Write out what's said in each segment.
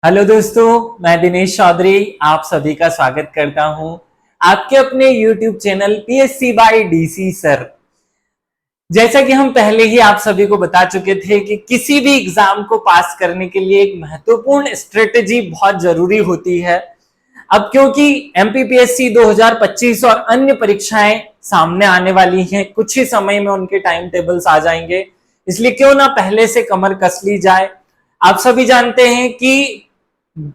Hello दोस्तों, मैं दिनेश चौधरी आप सभी का स्वागत करता हूं आपके अपने YouTube channel PSC by DC sir. जैसा कि हम पहले ही आप सभी को बता चुके थे कि किसी भी एग्जाम को पास करने के लिए एक महत्वपूर्ण स्ट्रेटेजी बहुत जरूरी होती है। अब क्योंकि एमपीपीएससी 2025 और अन्य परीक्षाएं सामने आने वाली हैं, कुछ ही समय में उनके टाइम टेबल्स आ जाएंगे, इसलिए क्यों ना पहले से कमर कस ली जाए। आप सभी जानते हैं कि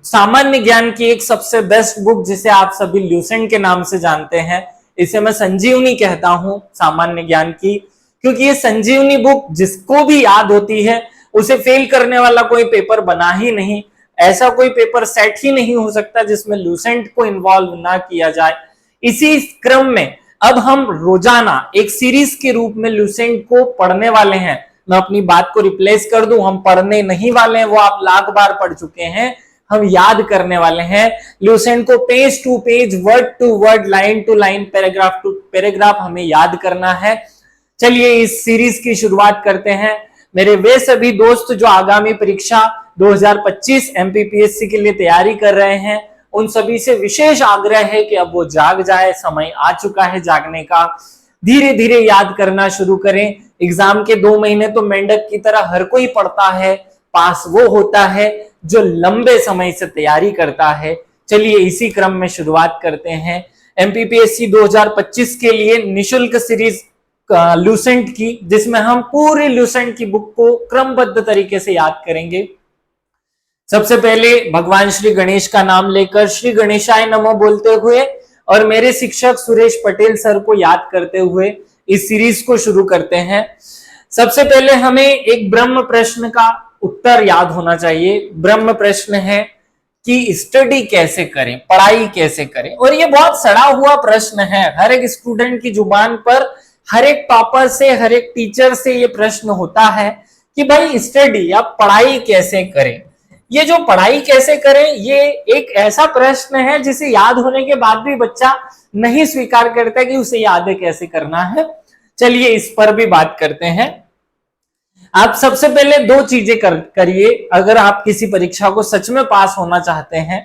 सामान्य ज्ञान की एक सबसे बेस्ट बुक जिसे आप सभी ल्यूसेंट के नाम से जानते हैं, इसे मैं संजीवनी कहता हूं सामान्य ज्ञान की, क्योंकि ये संजीवनी बुक जिसको भी याद होती है उसे फेल करने वाला कोई पेपर बना ही नहीं। ऐसा कोई पेपर सेट ही नहीं हो सकता जिसमें ल्यूसेंट को इन्वॉल्व ना किया जाए। इसी क्रम में अब हम रोजाना एक सीरीज के रूप में ल्यूसेंट को पढ़ने वाले हैं। मैं अपनी बात को रिप्लेस कर दूं, हम पढ़ने नहीं वाले हैं, वो आप लाख बार पढ़ चुके हैं, हम याद करने वाले हैं ल्यूसेंट को। Page to page, word to word, line to line, paragraph to paragraph हमें याद करना है। चलिए इस सीरीज की शुरुआत करते हैं। मेरे वे सभी दोस्त जो आगामी परीक्षा 2025 एमपीपीएससी के लिए तैयारी कर रहे हैं, उन सभी से विशेष आग्रह है कि अब वो जाग जाए, समय आ चुका है जागने का। धीरे धीरे याद करना शुरू करें। एग्जाम के 2 महीने तो मेंढक की तरह हर कोई पढ़ता है, पास वो होता है जो लंबे समय से तैयारी करता है। चलिए इसी क्रम में शुरुआत करते हैं एमपीपीएससी 2025 के लिए निशुल्क सीरीज ल्यूसेंट की, जिसमें हम पूरे ल्यूसेंट की बुक को क्रमबद्ध तरीके से याद करेंगे। सबसे पहले भगवान श्री गणेश का नाम लेकर श्री गणेशाय नमः बोलते हुए और मेरे शिक्षक सुरेश पटेल सर को याद करते हुए इस सीरीज को शुरू करते हैं। सबसे पहले हमें एक ब्रह्म प्रश्न का उत्तर याद होना चाहिए। ब्रह्म प्रश्न है कि स्टडी कैसे करें, पढ़ाई कैसे करें, और ये बहुत सड़ा हुआ प्रश्न है। हर एक स्टूडेंट की जुबान पर, हर एक टॉपर से, हर एक टीचर से ये प्रश्न होता है कि भाई स्टडी या पढ़ाई कैसे करें। ये जो पढ़ाई कैसे करें, ये एक ऐसा प्रश्न है जिसे याद होने के बाद भी बच्चा नहीं स्वीकार करता कि उसे याद कैसे करना है। चलिए इस पर भी बात करते हैं। आप सबसे पहले 2 चीजें करिए अगर आप किसी परीक्षा को सच में पास होना चाहते हैं।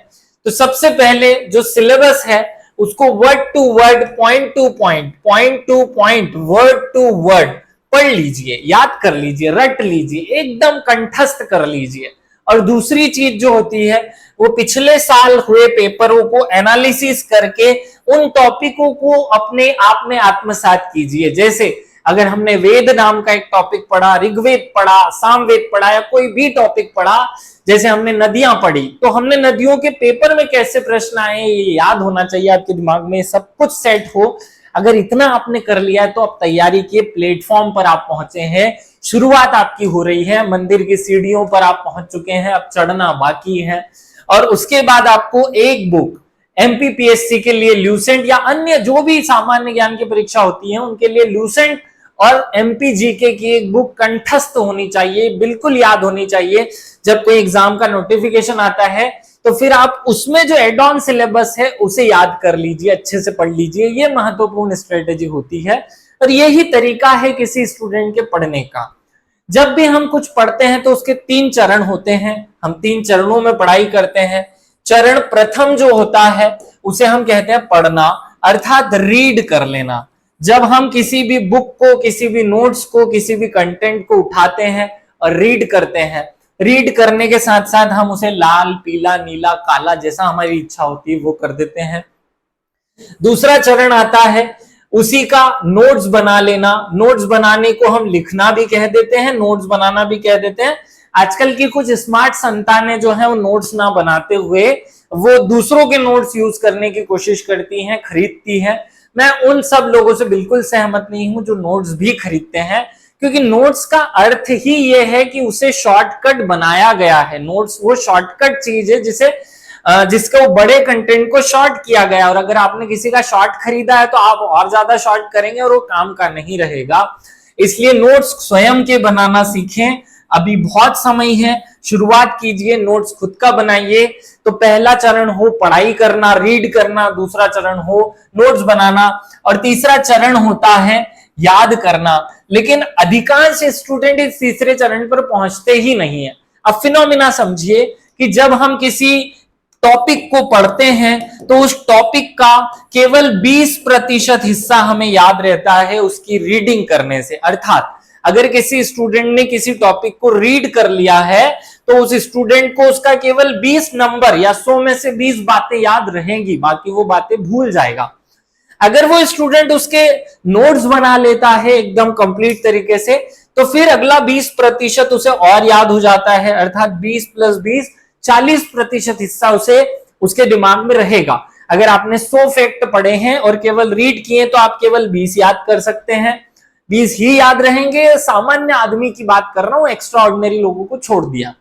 तो सबसे पहले जो सिलेबस है उसको word to word, point to point, point to point, word to word पढ़ लीजिए, याद कर लीजिए, रट लीजिए, एकदम कंठस्थ कर लीजिए। और दूसरी चीज जो होती है वो पिछले साल हुए पेपरों को एनालिसिस करके उन टॉपिकों को अपने आप में आत्मसात कीजिए। जैसे अगर हमने वेद नाम का एक टॉपिक पढ़ा, ऋग्वेद पढ़ा, सामवेद पढ़ा, या कोई भी टॉपिक पढ़ा, जैसे हमने नदियां पढ़ी, तो हमने नदियों के पेपर में कैसे प्रश्न आए ये याद होना चाहिए आपके दिमाग में, सब कुछ सेट हो। अगर इतना आपने कर लिया है तो अब तैयारी के प्लेटफॉर्म पर आप पहुंचे हैं, शुरुआत आपकी हो रही है, मंदिर की सीढ़ियों पर आप पहुंच चुके हैं, अब चढ़ना बाकी है। और उसके बाद आपको एक बुक एमपीपीएससी के लिए ल्यूसेंट या अन्य जो भी सामान्य ज्ञान की परीक्षा होती है उनके लिए ल्यूसेंट और एमपीजीके की एक बुक कंठस्थ होनी चाहिए, बिल्कुल याद होनी चाहिए। जब कोई एग्जाम का नोटिफिकेशन आता है तो फिर आप उसमें जो एड ऑन सिलेबस है उसे याद कर लीजिए, अच्छे से पढ़ लीजिए। ये महत्वपूर्ण स्ट्रेटेजी होती है और यही तरीका है किसी स्टूडेंट के पढ़ने का। जब भी हम कुछ पढ़ते हैं तो उसके 3 चरण होते हैं, हम 3 चरणों में पढ़ाई करते हैं। चरण प्रथम जो होता है उसे हम कहते हैं पढ़ना, अर्थात रीड कर लेना। जब हम किसी भी बुक को, किसी भी नोट्स को, किसी भी कंटेंट को उठाते हैं और रीड करते हैं, रीड करने के साथ साथ हम उसे लाल, पीला, नीला, काला जैसा हमारी इच्छा होती है वो कर देते हैं। दूसरा चरण आता है उसी का नोट्स बना लेना। नोट्स बनाने को हम लिखना भी कह देते हैं, नोट्स बनाना भी कह देते हैं। आजकल की कुछ स्मार्ट संतानें जो है वो नोट्स ना बनाते हुए वो दूसरों के नोट्स यूज करने की कोशिश करती हैं, खरीदती हैं। मैं उन सब लोगों से बिल्कुल सहमत नहीं हूं जो नोट्स भी खरीदते हैं, क्योंकि नोट्स का अर्थ ही ये है कि उसे शॉर्टकट बनाया गया है। नोट्स वो शॉर्टकट चीज है जिसको बड़े कंटेंट को शॉर्ट किया गया, और अगर आपने किसी का शॉर्ट खरीदा है तो आप और ज्यादा शॉर्ट करेंगे और वो काम का नहीं रहेगा। इसलिए नोट्स स्वयं के बनाना सीखें, अभी बहुत समय है, शुरुआत कीजिए, नोट्स खुद का बनाइए। तो पहला चरण हो पढ़ाई करना, रीड करना, दूसरा चरण हो नोट्स बनाना, और तीसरा चरण होता है याद करना। लेकिन अधिकांश स्टूडेंट इस तीसरे चरण पर पहुंचते ही नहीं है। अब फिनोमिना समझिए कि जब हम किसी टॉपिक को पढ़ते हैं तो उस टॉपिक का केवल 20% हिस्सा हमें याद रहता है उसकी रीडिंग करने से। अर्थात अगर किसी स्टूडेंट ने किसी टॉपिक को रीड कर लिया है तो उस स्टूडेंट को उसका केवल 20 नंबर या 100 में से 20 बातें याद रहेंगी, बाकी वो बातें भूल जाएगा। अगर वो स्टूडेंट उसके नोट्स बना लेता है एकदम कंप्लीट तरीके से तो फिर अगला 20% उसे और याद हो जाता है, अर्थात 20 + 20 40% हिस्सा उसे उसके दिमाग में रहेगा। अगर आपने 100 फैक्ट पढ़े हैं और केवल रीड किए तो आप केवल 20 याद कर सकते हैं, 20 ही याद रहेंगे। सामान्य आदमी की बात कर रहा हूं, एक्स्ट्रा ऑर्डिनरी लोगों को छोड़ दिया।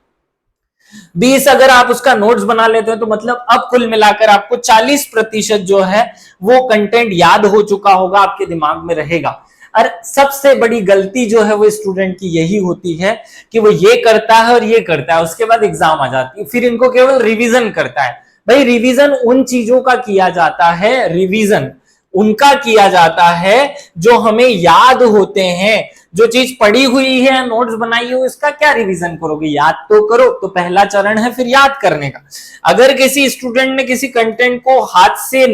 20 अगर आप उसका नोट्स बना लेते हैं तो मतलब अब कुल मिलाकर आपको 40% जो है वो कंटेंट याद हो चुका होगा, आपके दिमाग में रहेगा। और सबसे बड़ी गलती जो है वो स्टूडेंट की यही होती है कि वो ये करता है और ये करता है, उसके बाद एग्जाम आ जाती है, फिर इनको केवल रिवीजन करता है। भाई रिवीजन उन चीजों का किया जाता है, रिवीजन उनका किया जाता है जो हमें याद होते हैं। जो चीज पढ़ी हुई है, नोट्स बनाई हो, इसका क्या रिवीजन करोगे? याद तो करो। तो पहला चरण है फिर याद करने का। अगर किसी स्टूडेंट ने किसी कंटेंट को हाथ से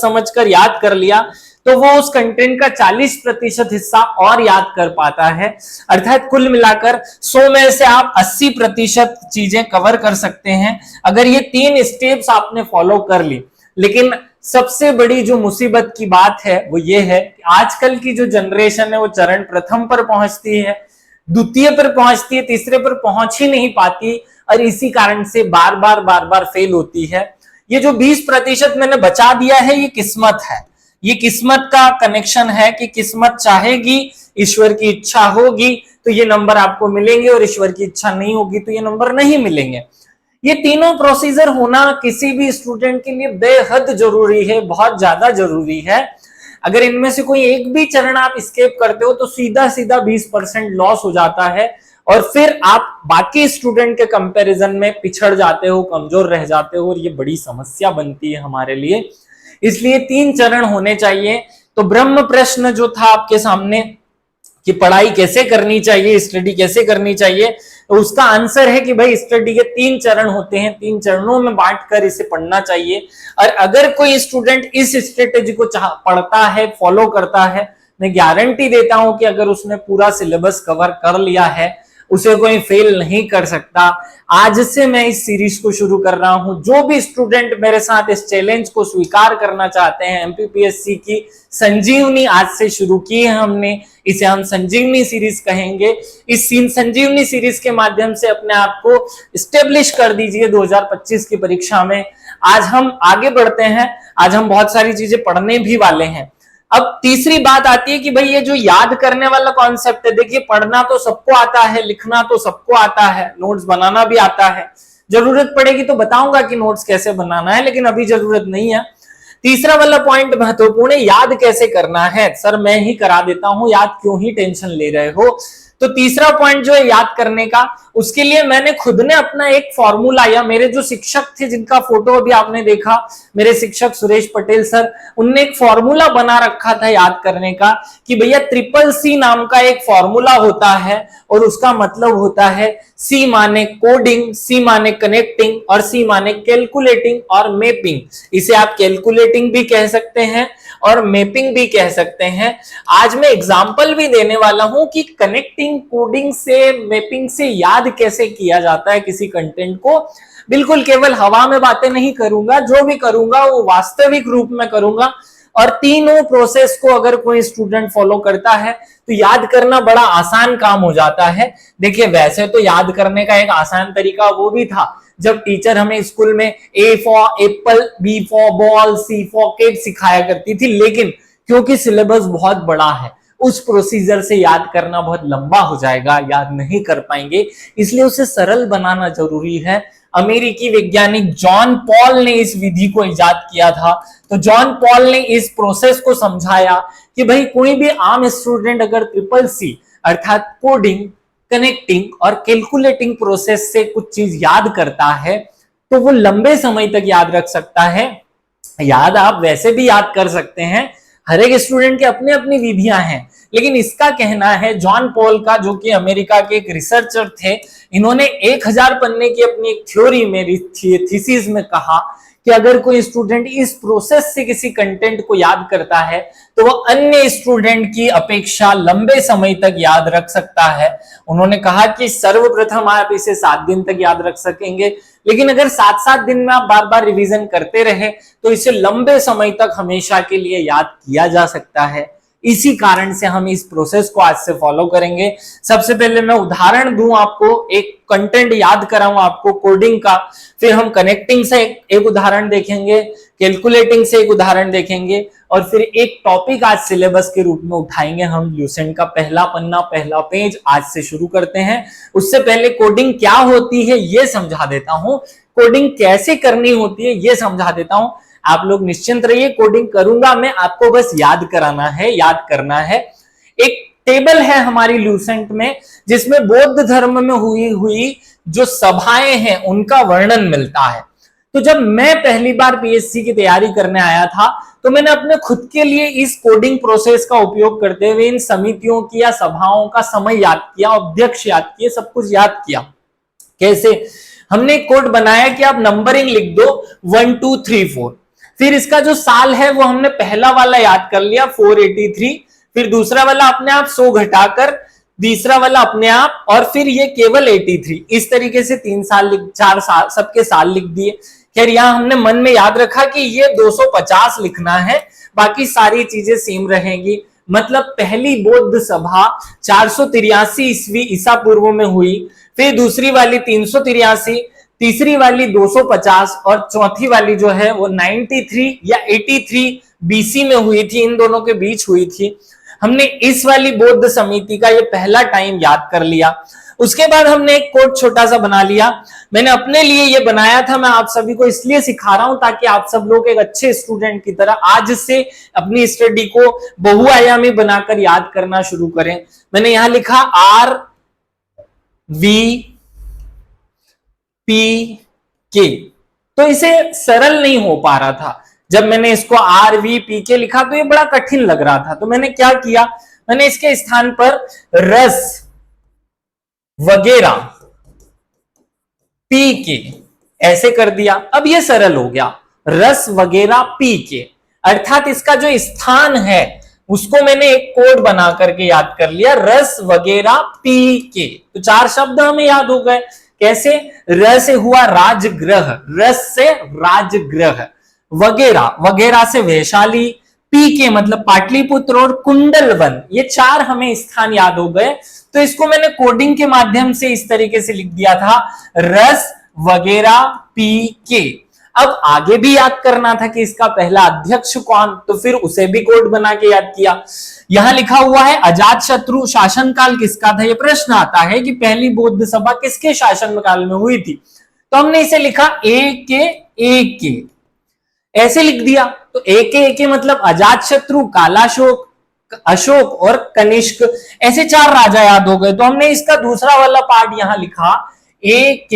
समझ कर याद कर लिया तो वो उस कंटेंट का 40% हिस्सा और याद कर पाता है। अर्थात कुल मिलाकर 100 में से आप 80% चीजें कवर कर सकते हैं अगर ये 3 स्टेप्स आपने फॉलो कर ली। लेकिन सबसे बड़ी जो मुसीबत की बात है वो ये है कि आजकल की जो जनरेशन है वो चरण प्रथम पर पहुंचती है, द्वितीय पर पहुंचती है, तीसरे पर पहुंच ही नहीं पाती और इसी कारण से बार बार फेल होती है। ये जो 20% मैंने बचा दिया है ये किस्मत है, ये किस्मत का कनेक्शन है कि किस्मत चाहेगी, ईश्वर की इच्छा होगी तो ये नंबर आपको मिलेंगे और ईश्वर की इच्छा नहीं होगी तो ये नंबर नहीं मिलेंगे। ये तीनों प्रोसीजर होना किसी भी स्टूडेंट के लिए बेहद जरूरी है, बहुत ज्यादा जरूरी है। अगर इनमें से कोई एक भी चरण आप स्किप करते हो तो सीधा 20% लॉस हो जाता है और फिर आप बाकी स्टूडेंट के कंपैरिजन में पिछड़ जाते हो, कमजोर रह जाते हो और ये बड़ी समस्या बनती है हमारे लिए। इसलिए 3 चरण होने चाहिए। तो ब्रह्म प्रश्न जो था आपके सामने कि पढ़ाई कैसे करनी चाहिए, स्टडी कैसे करनी चाहिए, तो उसका आंसर है कि भाई स्टडी के 3 चरण होते हैं, 3 चरणों में बांटकर इसे पढ़ना चाहिए। और अगर कोई स्टूडेंट इस स्ट्रेटेजी को पढ़ता है, फॉलो करता है, मैं गारंटी देता हूं कि अगर उसने पूरा सिलेबस कवर कर लिया है उसे कोई फेल नहीं कर सकता। आज से मैं इस सीरीज को शुरू कर रहा हूं। जो भी स्टूडेंट मेरे साथ इस चैलेंज को स्वीकार करना चाहते हैं, एमपीपीएससी की संजीवनी आज से शुरू की है हमने, इसे हम संजीवनी सीरीज कहेंगे। इस संजीवनी सीरीज के माध्यम से अपने आप को स्टेब्लिश कर दीजिए 2025 की परीक्षा में। आज हम आगे बढ़ते हैं, आज हम बहुत सारी चीजें पढ़ने भी वाले हैं। अब तीसरी बात आती है कि भाई ये जो याद करने वाला कॉन्सेप्ट है, देखिए पढ़ना तो सबको आता है, लिखना तो सबको आता है, नोट्स बनाना भी आता है। जरूरत पड़ेगी तो बताऊंगा कि नोट्स कैसे बनाना है, लेकिन अभी जरूरत नहीं है। तीसरा वाला पॉइंट महत्वपूर्ण है, याद कैसे करना है। सर मैं ही करा देता हूं, याद क्यों ही टेंशन ले रहे हो। तो तीसरा पॉइंट जो है याद करने का, उसके लिए मैंने खुद ने अपना एक फॉर्मूला, या मेरे जो शिक्षक थे जिनका फोटो अभी आपने देखा, मेरे शिक्षक सुरेश पटेल सर, उनने एक फॉर्मूला बना रखा था याद करने का कि भैया CCC नाम का एक फॉर्मूला होता है और उसका मतलब होता है C माने कोडिंग, C माने कनेक्टिंग और C माने कैलकुलेटिंग और मैपिंग। इसे आप कैलकुलेटिंग भी कह सकते हैं और मैपिंग भी कह सकते हैं। आज मैं एग्जांपल भी देने वाला हूं कि कनेक्टिंग, कोडिंग से, मैपिंग से याद कैसे किया जाता है किसी कंटेंट को। बिल्कुल केवल हवा में बातें नहीं करूंगा, जो भी करूंगा वो वास्तविक रूप में करूंगा। और तीनों प्रोसेस को अगर कोई स्टूडेंट फॉलो करता है तो याद करना बड़ा आसान काम हो जाता है। देखिए वैसे तो याद करने का एक आसान तरीका वो भी था जब टीचर हमें स्कूल में A for apple, B for ball, C for cat सिखाया करती थी, लेकिन क्योंकि सिलेबस बहुत बड़ा है उस प्रोसीजर से याद करना बहुत लंबा हो जाएगा, याद नहीं कर पाएंगे, इसलिए उसे सरल बनाना जरूरी है। अमेरिकी वैज्ञानिक जॉन पॉल ने इस विधि को इजाद किया था। तो जॉन पॉल ने इस प्रोसेस को समझाया कि भाई कोई भी आम स्टूडेंट अगर CCC अर्थात कोडिंग, कनेक्टिंग और कैलकुलेटिंग प्रोसेस से कुछ चीज याद करता है तो वो लंबे समय तक याद रख सकता है। याद आप वैसे भी याद कर सकते हैं, हर एक स्टूडेंट की अपनी अपनी विधियां हैं, लेकिन इसका कहना है जॉन पॉल का, जो कि अमेरिका के एक रिसर्चर थे, इन्होंने 1000 पन्ने की अपनी एक थ्योरी में, थीसिस में कहा कि अगर कोई स्टूडेंट इस प्रोसेस से किसी कंटेंट को याद करता है तो वो अन्य स्टूडेंट की अपेक्षा लंबे समय तक याद रख सकता है। उन्होंने कहा कि सर्वप्रथम आप इसे 7 दिन तक याद रख सकेंगे, लेकिन अगर 7-7 दिन में आप बार बार रिवीजन करते रहे तो इसे लंबे समय तक हमेशा के लिए याद किया जा सकता है। इसी कारण से हम इस प्रोसेस को आज से फॉलो करेंगे। सबसे पहले मैं उदाहरण दूं आपको, एक कंटेंट याद कराऊं आपको कोडिंग का, फिर हम कनेक्टिंग से एक उदाहरण देखेंगे, कैलकुलेटिंग से एक उदाहरण देखेंगे, और फिर एक टॉपिक आज सिलेबस के रूप में उठाएंगे हम, ल्यूसेंट का पहला पन्ना, पहला पेज आज से शुरू करते हैं। उससे पहले कोडिंग क्या होती है ये समझा देता हूं, कोडिंग कैसे करनी होती है ये समझा देता हूं। आप लोग निश्चिंत रहिए, कोडिंग करूंगा मैं, आपको बस याद कराना है, याद करना है। एक टेबल है हमारी ल्यूसेंट में जिसमें बौद्ध धर्म में हुई जो सभाएं हैं उनका वर्णन मिलता है। तो जब मैं पहली बार पीएससी की तैयारी करने आया था तो मैंने अपने खुद के लिए इस कोडिंग प्रोसेस का उपयोग करते हुए इन समितियों की या सभाओं का समय याद किया, अध्यक्ष याद किए, सब कुछ याद किया। कैसे? हमने एक कोड बनाया कि आप नंबरिंग लिख दो 1 2 3 4, फिर इसका जो साल है वो हमने पहला वाला याद कर लिया 483, फिर दूसरा वाला अपने आप 100 घटाकर, तीसरा वाला अपने आप, और फिर ये केवल 83। इस तरीके से 4 साल सबके साल लिख दिए। खैर यहां हमने मन में याद रखा कि ये 250 लिखना है, बाकी सारी चीजें सेम रहेंगी। मतलब पहली बौद्ध सभा 483 ईस्वी ईसा पूर्व में हुई, फिर दूसरी वाली 383, तीसरी वाली 250 और चौथी वाली जो है वो 93 या 83 बीसी में हुई थी, इन दोनों के बीच हुई थी। हमने इस वाली बौद्ध समिति का ये पहला टाइम याद कर लिया। उसके बाद हमने एक कोड छोटा सा बना लिया, मैंने अपने लिए ये बनाया था, मैं आप सभी को इसलिए सिखा रहा हूं ताकि आप सब लोग एक अच्छे स्टूडेंट की तरह आज से अपनी स्टडी को बहुआयामी बनाकर याद करना शुरू करें। मैंने यहां लिखा RVPK, तो इसे सरल नहीं हो पा रहा था। जब मैंने इसको RVPK लिखा तो ये बड़ा कठिन लग रहा था, तो मैंने क्या किया, मैंने इसके स्थान पर रस वगैरह PK ऐसे कर दिया। अब ये सरल हो गया, रस वगैरह PK, अर्थात इसका जो स्थान है उसको मैंने एक कोड बना करके याद कर लिया, रस वगैरह PK। तो 4 शब्द हमें याद हो गए। कैसे? र से हुआ राजगृह, रस से राजगृह, वगैरह वगैरह से वैशाली, PK मतलब पाटलिपुत्र और कुंडलवन, ये 4 हमें स्थान याद हो गए। तो इसको मैंने कोडिंग के माध्यम से इस तरीके से लिख दिया था, रस वगैरह PK। अब आगे भी याद करना था कि इसका पहला अध्यक्ष कौन, तो फिर उसे भी कोड बना के याद किया। यहां लिखा हुआ है अजात शत्रु शासनकाल किसका था, यह प्रश्न आता है कि पहली बौद्ध सभा किसके शासनकाल में हुई थी। तो हमने इसे लिखा AK ऐसे लिख दिया। तो AK मतलब अजात शत्रु, कालाशोक, अशोक और कनिष्क, ऐसे 4 राजा याद हो गए। तो हमने इसका दूसरा वाला पार्ट यहां लिखा AK,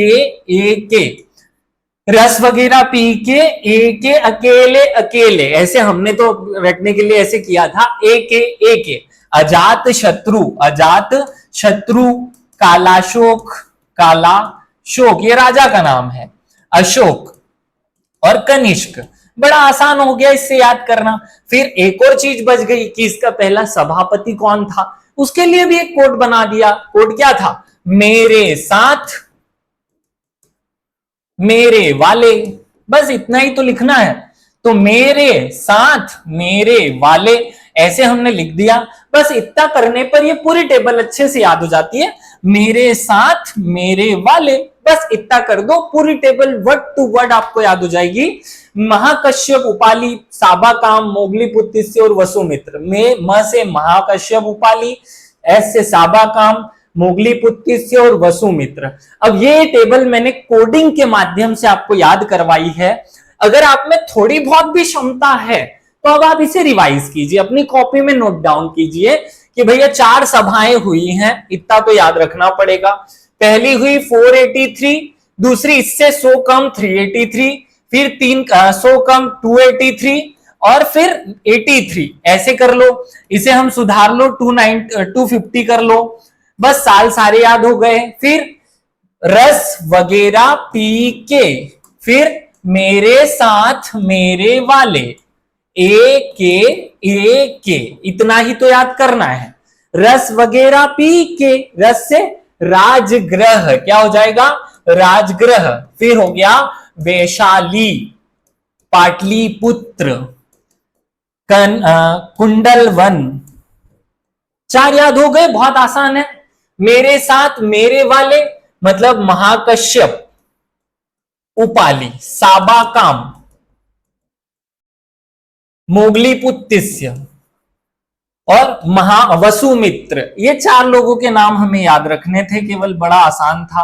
रस वगैरह PK, AK अकेले, ऐसे हमने तो रटने के लिए ऐसे किया था, AK अजात शत्रु, कालाशोक ये राजा का नाम है, अशोक और कनिष्क। बड़ा आसान हो गया इससे याद करना। फिर एक और चीज बच गई कि इसका पहला सभापति कौन था, उसके लिए भी एक कोड बना दिया। कोड क्या था? मेरे साथ मेरे वाले, बस इतना ही तो लिखना है। तो मेरे साथ मेरे वाले ऐसे हमने लिख दिया। बस इतना करने पर ये पूरी टेबल अच्छे से याद हो जाती है, मेरे साथ मेरे वाले, बस इतना कर दो, पूरी टेबल वर्ड टू वर्ड आपको याद हो जाएगी। महाकश्यप उपाली, साबाकाम, मोगलीपुत्तिस्य और वसुमित्र। में म से महाकश्यप उपाली, एस से साबाकाम, मोगलीपुत्तिस्य और वसुमित्र। अब ये टेबल मैंने कोडिंग के माध्यम से आपको याद करवाई है। अगर आप में थोड़ी बहुत भी क्षमता है तो अब आप इसे रिवाइज कीजिए, अपनी कॉपी में नोट डाउन कीजिए कि भैया 4 सभाएं हुई हैं, इतना तो याद रखना पड़ेगा। पहली हुई 483, दूसरी इससे 100 कम 383, फिर 100 कम 283 और फिर 83 ऐसे कर लो, इसे हम सुधार लो 250 कर लो, बस साल सारे याद हो गए। फिर रस वगैरह पी के, फिर मेरे साथ मेरे वाले, ए के, इतना ही तो याद करना है। रस वगैरह पी के, रस से राजगृह, क्या हो जाएगा राजगृह। फिर हो गया वैशाली, पाटलिपुत्र, कुंडल वन, 4 याद हो गए, बहुत आसान है। मेरे साथ मेरे वाले मतलब महाकश्यप, उपाली, साबाकाम, मोगलीपुत्तिस्य और महावसुमित्र, ये 4 लोगों के नाम हमें याद रखने थे, केवल बड़ा आसान था।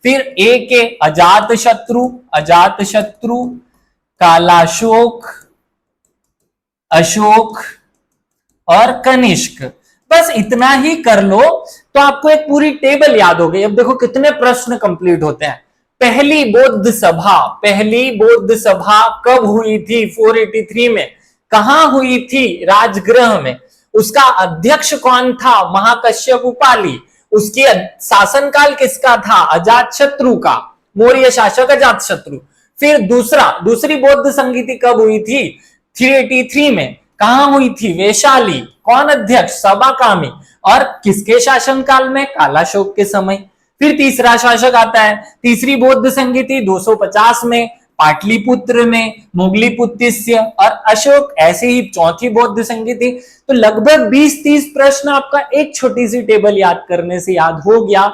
फिर ए के अजात शत्रु, कालाशोक, अशोक और कनिष्क, बस इतना ही कर लो तो आपको एक पूरी टेबल याद हो गई। अब देखो कितने प्रश्न कंप्लीट होते हैं। पहली बौद्ध सभा कब हुई थी? 483 में। कहां हुई थी? राजगृह में। उसका अध्यक्ष कौन था? महाकश्यप उपाली। उसकी शासनकाल किसका था? अजातशत्रु का, मौर्य शासक अजातशत्रु। फिर दूसरी बौद्ध संगीति कब हुई थी? 383 में। कहां हुई थी? वैशाली। कौन अध्यक्ष? सबाकामी। और किसके शासनकाल में? कालाशोक के समय। फिर तीसरा शासक आता है, तीसरी बौद्ध संगीति 250 में, पाटलिपुत्र में, मोगलीपुत्तिस्य और अशोक। ऐसे ही चौथी बौद्ध संगीति। तो लगभग 20-30 प्रश्न आपका एक छोटी सी टेबल याद करने से याद हो गया।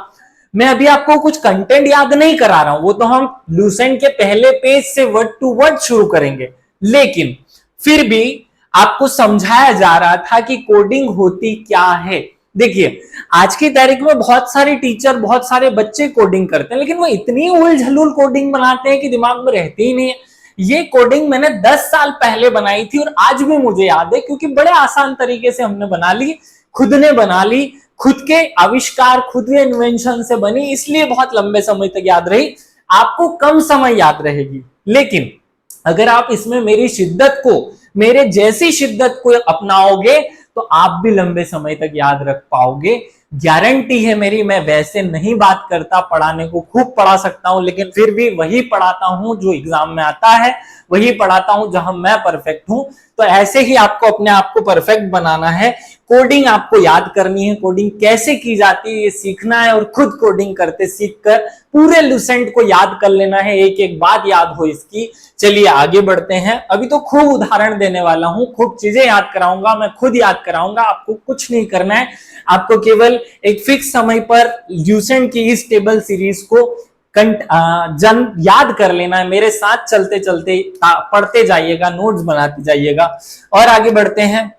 मैं अभी आपको कुछ कंटेंट याद नहीं करा रहा हूं, वो तो हम लूसेंट के पहले पेज से वर्ड टू वर्ड शुरू करेंगे, लेकिन फिर भी आपको समझाया जा रहा था कि कोडिंग होती क्या है। देखिए आज की तारीख में बहुत सारे टीचर, बहुत सारे बच्चे कोडिंग करते हैं, लेकिन वो इतनी उल झलूल कोडिंग बनाते हैं कि दिमाग में रहती ही नहीं है। ये कोडिंग मैंने 10 साल पहले बनाई थी और आज भी मुझे याद है, क्योंकि बड़े आसान तरीके से हमने बना ली, खुद ने बना ली, खुद के आविष्कार, खुद के इन्वेंशन से बनी, इसलिए बहुत लंबे समय तक याद रही। आपको कम समय याद रहेगी, लेकिन अगर आप इसमें मेरे जैसी शिद्दत को अपनाओगे तो आप भी लंबे समय तक याद रख पाओगे, गारंटी है मेरी। मैं वैसे नहीं बात करता, पढ़ाने को खूब पढ़ा सकता हूं, लेकिन फिर भी वही पढ़ाता हूं जो एग्जाम में आता है, वही पढ़ाता हूं जहां मैं परफेक्ट हूं। तो ऐसे ही आपको अपने आप को परफेक्ट बनाना है। कोडिंग आपको याद करनी है, कोडिंग कैसे की जाती है ये सीखना है, और खुद कोडिंग करते सीखकर पूरे लूसेंट को याद कर लेना है, एक एक बात याद हो इसकी। चलिए आगे बढ़ते हैं। अभी तो खूब उदाहरण देने वाला हूं, खूब चीजें याद कराऊंगा, मैं खुद याद कराऊंगा, आपको कुछ नहीं करना है। आपको केवल एक फिक्स समय पर लूसेंट की इस टेबल सीरीज को याद कर लेना है। मेरे साथ चलते चलते पढ़ते जाइएगा, नोट्स बनाते जाइएगा। और आगे बढ़ते हैं।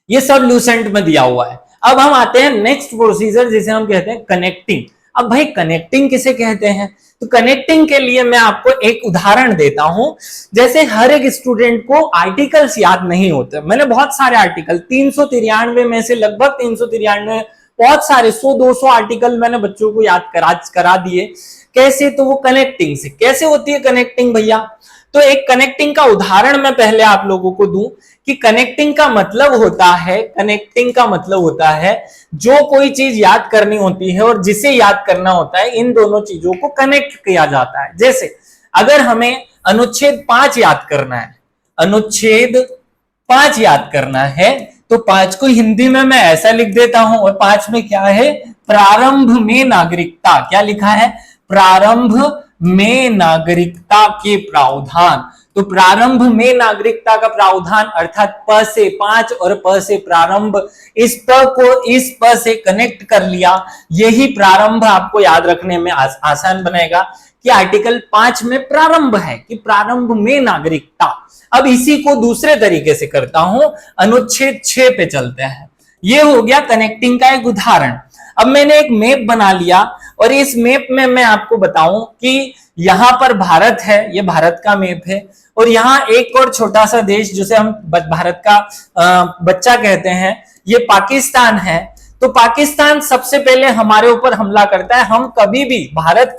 ये सब लूसेंट में दिया हुआ है। अब हम आते हैं नेक्स्ट प्रोसीजर, जिसे हम कहते हैं कनेक्टिंग। अब भाई कनेक्टिंग किसे कहते हैं? तो कनेक्टिंग के लिए मैं आपको एक उदाहरण देता हूं। जैसे हर एक स्टूडेंट को आर्टिकल्स याद नहीं होते। मैंने बहुत सारे आर्टिकल 393 में से लगभग 393, बहुत सारे 100-200 आर्टिकल मैंने बच्चों को याद करा दिए। कैसे? तो वो कनेक्टिंग से। कैसे होती है कनेक्टिंग भैया? तो एक कनेक्टिंग का उदाहरण मैं पहले आप लोगों को दूं कि कनेक्टिंग का मतलब होता है जो कोई चीज याद करनी होती है और जिसे याद करना होता है, इन दोनों चीजों को कनेक्ट किया जाता है। जैसे अगर हमें अनुच्छेद 5 याद करना है तो 5 को हिंदी में मैं ऐसा लिख देता हूं, और 5 में क्या है? प्रारंभ में नागरिकता। क्या लिखा है? प्रारंभ में नागरिकता के प्रावधान। तो प्रारंभ में नागरिकता का प्रावधान अर्थात प से 5 और प से प्रारंभ, इस प को इस प से कनेक्ट कर लिया। यही प्रारंभ आपको याद रखने में आसान बनेगा कि आर्टिकल 5 में प्रारंभ है, कि प्रारंभ में नागरिकता। अब इसी को दूसरे तरीके से करता हूं, अनुच्छेद 6 पे चलते हैं। ये हो गया कनेक्टिंग का एक उदाहरण। अब मैंने एक मैप बना लिया और इस मैप में मैं आपको बताऊं कि यहां पर भारत है, ये भारत का मैप है, और यहां एक और छोटा सा देश जिसे हम भारत का बच्चा कहते हैं, ये पाकिस्तान है। तो पाकिस्तान सबसे पहले हमारे ऊपर हमला करता है। भारत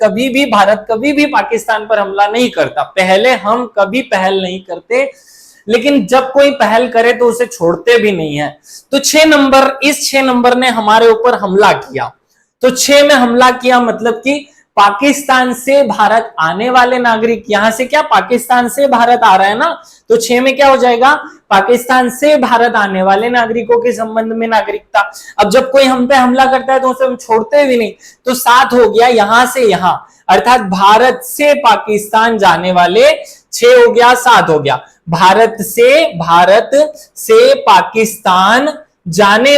कभी भी पाकिस्तान पर हमला नहीं करता। पहले हम कभी पहल नहीं करते, लेकिन जब कोई पहल करे तो उसे छोड़ते भी नहीं है। तो 6 नंबर, इस 6 नंबर ने हमारे ऊपर हमला किया। तो 6 में हमला किया मतलब कि पाकिस्तान से भारत आने वाले नागरिक, यहां से क्या पाकिस्तान से भारत आ रहा है ना, तो 6 में क्या हो जाएगा, पाकिस्तान से भारत आने वाले नागरिकों के संबंध में नागरिकता। अब जब कोई हम पे हमला करता है तो उसे हम छोड़ते भी नहीं, तो 7 हो गया यहां से यहां, अर्थात भारत से पाकिस्तान जाने वाले, 6 हो गया 7 हो गया, भारत से पाकिस्तान जाने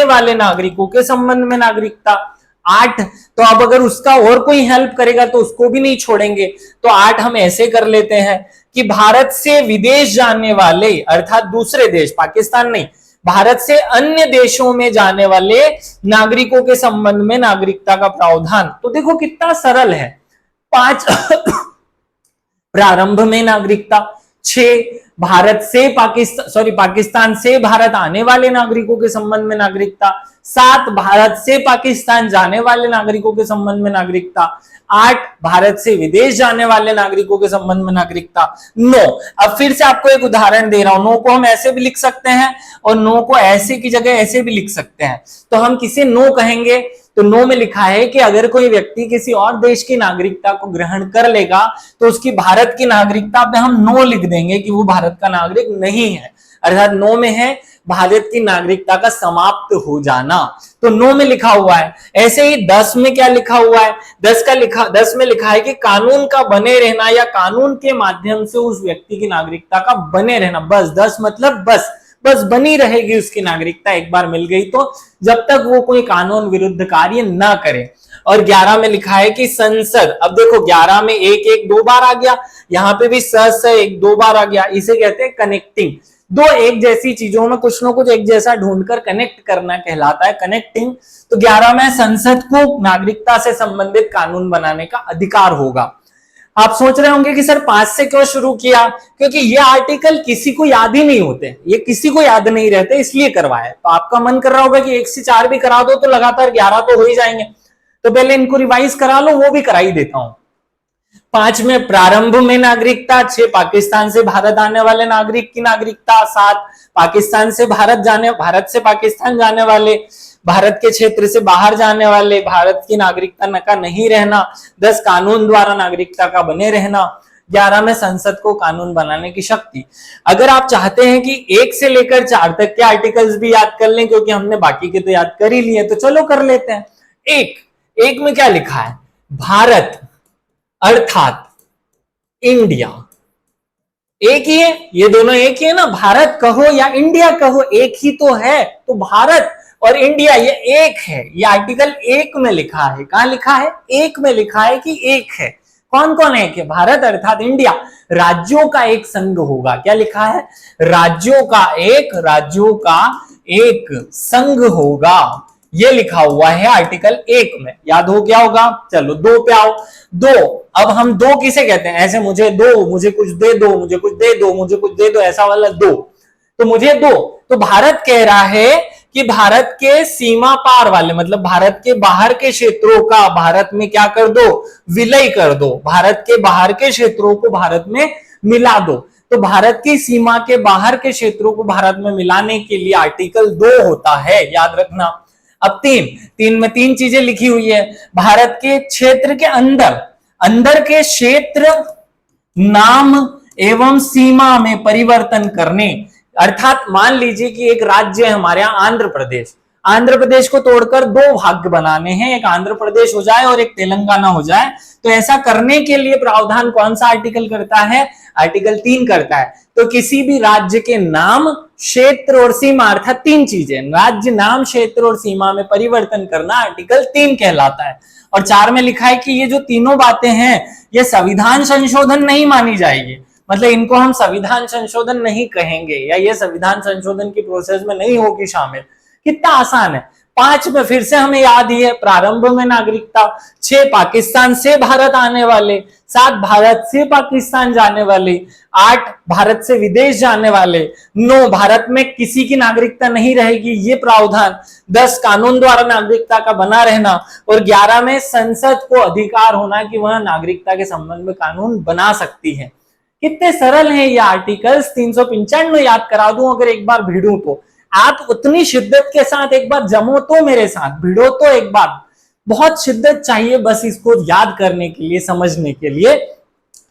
वाले नागरिकों के संबंध में नागरिकता। 8, तो अब अगर उसका और कोई हेल्प करेगा तो उसको भी नहीं छोड़ेंगे। तो 8 हम ऐसे कर लेते हैं कि भारत से विदेश जाने वाले, अर्थात दूसरे देश, पाकिस्तान नहीं, भारत से अन्य देशों में जाने वाले नागरिकों के संबंध में नागरिकता का प्रावधान। तो देखो कितना सरल है। 5 प्रारंभ में नागरिकता, 6 पाकिस्तान से भारत आने वाले नागरिकों के संबंध में नागरिकता, 7 भारत से पाकिस्तान जाने वाले नागरिकों के संबंध में नागरिकता, 8 भारत से विदेश जाने वाले नागरिकों के संबंध में नागरिकता, 9। अब फिर से आपको एक उदाहरण दे रहा हूं, 9 को हम ऐसे भी लिख सकते हैं और 9 को ऐसे की जगह ऐसे भी लिख सकते हैं। तो हम किसे 9 कहेंगे, तो 9 में लिखा है कि अगर कोई व्यक्ति किसी और देश की नागरिकता को ग्रहण कर लेगा तो उसकी भारत की नागरिकता पे हम 9 लिख देंगे कि वो भारत का नागरिक नहीं है, अर्थात 9 में है भारत की नागरिकता का समाप्त हो जाना, तो 9 में लिखा हुआ है। ऐसे ही 10 में क्या लिखा हुआ है, 10 में लिखा है कि कानून का बने रहना या कानून के माध्यम से उस व्यक्ति की नागरिकता का बने रहना। बस 10 मतलब बस बनी रहेगी उसकी नागरिकता, एक बार मिल गई तो, जब तक वो कोई कानून विरुद्ध कार्य ना करे। और 11 में लिखा है कि संसद, अब देखो 11 में 1 2 बार आ गया, यहां पे भी स 1 2 बार आ गया, इसे कहते हैं कनेक्टिंग। दो एक जैसी चीजों में कुछ ना कुछ एक जैसा ढूंढकर कनेक्ट करना कहलाता है कनेक्टिंग। तो 11 में संसद को नागरिकता से संबंधित कानून बनाने का अधिकार होगा। आप सोच रहे होंगे कि सर 5 से क्यों शुरू किया, क्योंकि ये आर्टिकल किसी को याद ही नहीं होते, ये किसी को याद नहीं रहते, इसलिए करवाया। तो आपका मन कर रहा होगा कि 1 से 4 भी करा दो तो लगातार 11 तो हो ही जाएंगे, तो पहले इनको रिवाइज करा लो, वो भी करा ही देता हूं। 5 में प्रारंभ में नागरिकता, 6 पाकिस्तान से भारत आने वाले नागरिक की नागरिकता, 7 पाकिस्तान से भारत से पाकिस्तान जाने वाले, भारत के क्षेत्र से बाहर जाने वाले, भारत की नागरिकता का नहीं रहना, 10 कानून द्वारा नागरिकता का बने रहना, 11 में संसद को कानून बनाने की शक्ति। अगर आप चाहते हैं कि 1 से लेकर 4 तक के आर्टिकल्स भी याद कर लें, क्योंकि हमने बाकी के तो याद कर ही लिए, तो चलो कर लेते हैं। 1 में क्या लिखा है, भारत अर्थात इंडिया, एक ही है, ये दोनों एक ही है ना, भारत कहो या इंडिया कहो एक ही तो है, तो भारत और इंडिया ये एक है। ये आर्टिकल 1 में लिखा है, कहां लिखा है, 1 में लिखा है कि एक है। कौन कौन एक है, भारत अर्थात इंडिया, राज्यों का एक संघ होगा। क्या लिखा है, राज्यों का एक संघ होगा, ये लिखा हुआ है आर्टिकल 1 में। याद हो गया होगा। चलो 2 पे आओ। 2, अब हम 2 किसे कहते हैं, ऐसे मुझे दो, मुझे कुछ दे दो, मुझे कुछ दे दो, मुझे कुछ दे दो, ऐसा वाला 2, तो मुझे 2। तो भारत कह रहा है कि भारत के सीमा पार वाले, मतलब भारत के बाहर के क्षेत्रों का भारत में क्या कर दो, विलय कर दो, भारत के बाहर के क्षेत्रों को भारत में मिला दो। तो भारत की सीमा के बाहर के क्षेत्रों को भारत में मिलाने के लिए आर्टिकल 2 होता है, याद रखना। अब 3 में 3 चीजें लिखी हुई है, भारत के क्षेत्र के अंदर के क्षेत्र, नाम एवं सीमा में परिवर्तन करने, अर्थात मान लीजिए कि एक राज्य है हमारे यहाँ आंध्र प्रदेश को तोड़कर 2 भाग बनाने हैं, एक आंध्र प्रदेश हो जाए और एक तेलंगाना हो जाए। तो ऐसा करने के लिए प्रावधान कौन सा आर्टिकल करता है, आर्टिकल 3 करता है। तो किसी भी राज्य के नाम, क्षेत्र और सीमा, अर्थात 3 चीजें, राज्य, नाम, क्षेत्र और सीमा में परिवर्तन करना आर्टिकल 3 कहलाता है। और 4 में लिखा है कि ये जो तीनों बातें हैं ये संविधान संशोधन नहीं मानी जाएगी, मतलब इनको हम संविधान संशोधन नहीं कहेंगे, या ये संविधान संशोधन की प्रोसेस में नहीं होगी शामिल। कितना आसान है। 5 में फिर से हमें याद ही है, प्रारंभ में नागरिकता, 6 पाकिस्तान से भारत आने वाले, 7 भारत से पाकिस्तान जाने वाले, 8 भारत से विदेश जाने वाले, 9 भारत में किसी की नागरिकता नहीं रहेगी, ये प्रावधान, 10 कानून द्वारा नागरिकता का बना रहना, और 11 में संसद को अधिकार होना कि वह नागरिकता के संबंध में कानून बना सकती है। कितने सरल हैं ये आर्टिकल्स, 395 याद करा दूं अगर एक बार भिड़ूं तो। आप उतनी शिद्दत के साथ एक बार जमो तो मेरे साथ, भिड़ो तो एक बार, बहुत शिद्दत चाहिए बस इसको याद करने के लिए, समझने के लिए,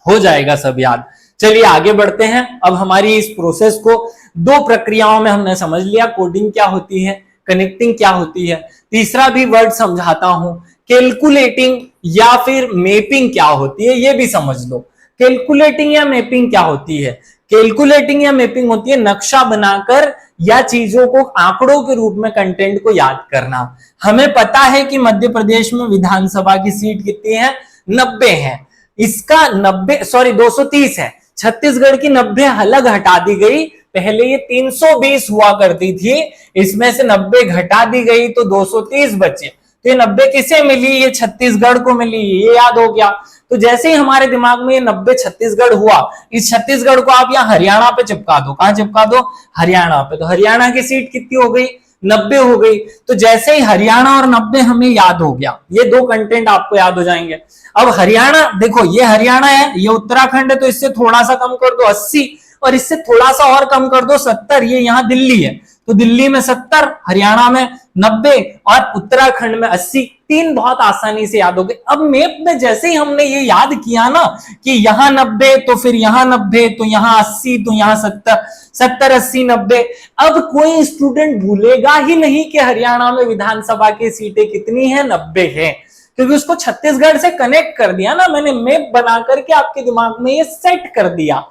हो जाएगा सब याद। चलिए आगे बढ़ते हैं। अब हमारी इस प्रोसेस को दो प्रक्रियाओं में हमने समझ लिया, कोडिंग क्या होती है, कनेक्टिंग क्या होती है, तीसरा भी वर्ड समझाता हूं, कैलकुलेटिंग या फिर मैपिंग क्या होती है ये भी समझ लो। कैलकुलेटिंग या मैपिंग क्या होती है? कैलकुलेटिंग या मैपिंग होती है नक्शा बनाकर या चीजों को आंकड़ों के रूप में कंटेंट को याद करना। हमें पता है कि मध्य प्रदेश में विधानसभा की सीट कितनी है? 90 है। इसका 230 है। छत्तीसगढ़ की 90 अलग हटा दी गई, पहले ये 320 हुआ करती थी, इसमें से 90 घटा दी गई तो 230 बचे। तो ये 90 किसे मिली? ये छत्तीसगढ़ को मिली, ये याद हो गया। तो जैसे ही हमारे दिमाग में ये 90 छत्तीसगढ़ हुआ, इस छत्तीसगढ़ को आप यहाँ हरियाणा पे चिपका दो। कहां चिपका दो? हरियाणा पे। तो हरियाणा की सीट कितनी हो गई? 90 हो गई। तो जैसे ही हरियाणा और 90 हमें याद हो गया, ये दो कंटेंट आपको याद हो जाएंगे। अब हरियाणा देखो, ये हरियाणा है, ये उत्तराखंड है, तो इससे थोड़ा सा कम कर दो 80, और इससे थोड़ा सा और कम कर दो 70, ये यहाँ दिल्ली है, तो दिल्ली में 70, हरियाणा में 90 और उत्तराखंड में 80। तीन बहुत आसानी से याद हो गए। अब मैप में जैसे ही हमने ये याद किया ना कि यहाँ 90 तो फिर यहाँ 90 तो यहाँ 80 तो यहाँ 70, 70 80 90, अब कोई स्टूडेंट भूलेगा ही नहीं कि हरियाणा में विधानसभा की सीटें कितनी है? 90 है, क्योंकि उसको छत्तीसगढ़ से कनेक्ट कर दिया ना मैंने, मैप बना करके आपके दिमाग में ये सेट कर दिया।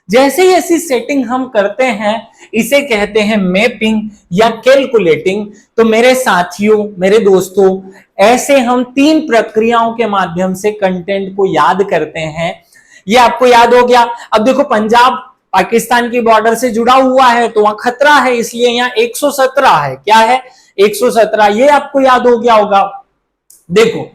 जैसे ही ऐसी सेटिंग हम करते हैं इसे कहते हैं मैपिंग या कैलकुलेटिंग। तो मेरे साथियों, मेरे दोस्तों, ऐसे हम तीन प्रक्रियाओं के माध्यम से कंटेंट को याद करते हैं। ये आपको याद हो गया। अब देखो, पंजाब पाकिस्तान की बॉर्डर से जुड़ा हुआ है तो वहां खतरा है, इसलिए यहाँ 117 है। क्या है? 117। ये आपको याद हो गया होगा। देखो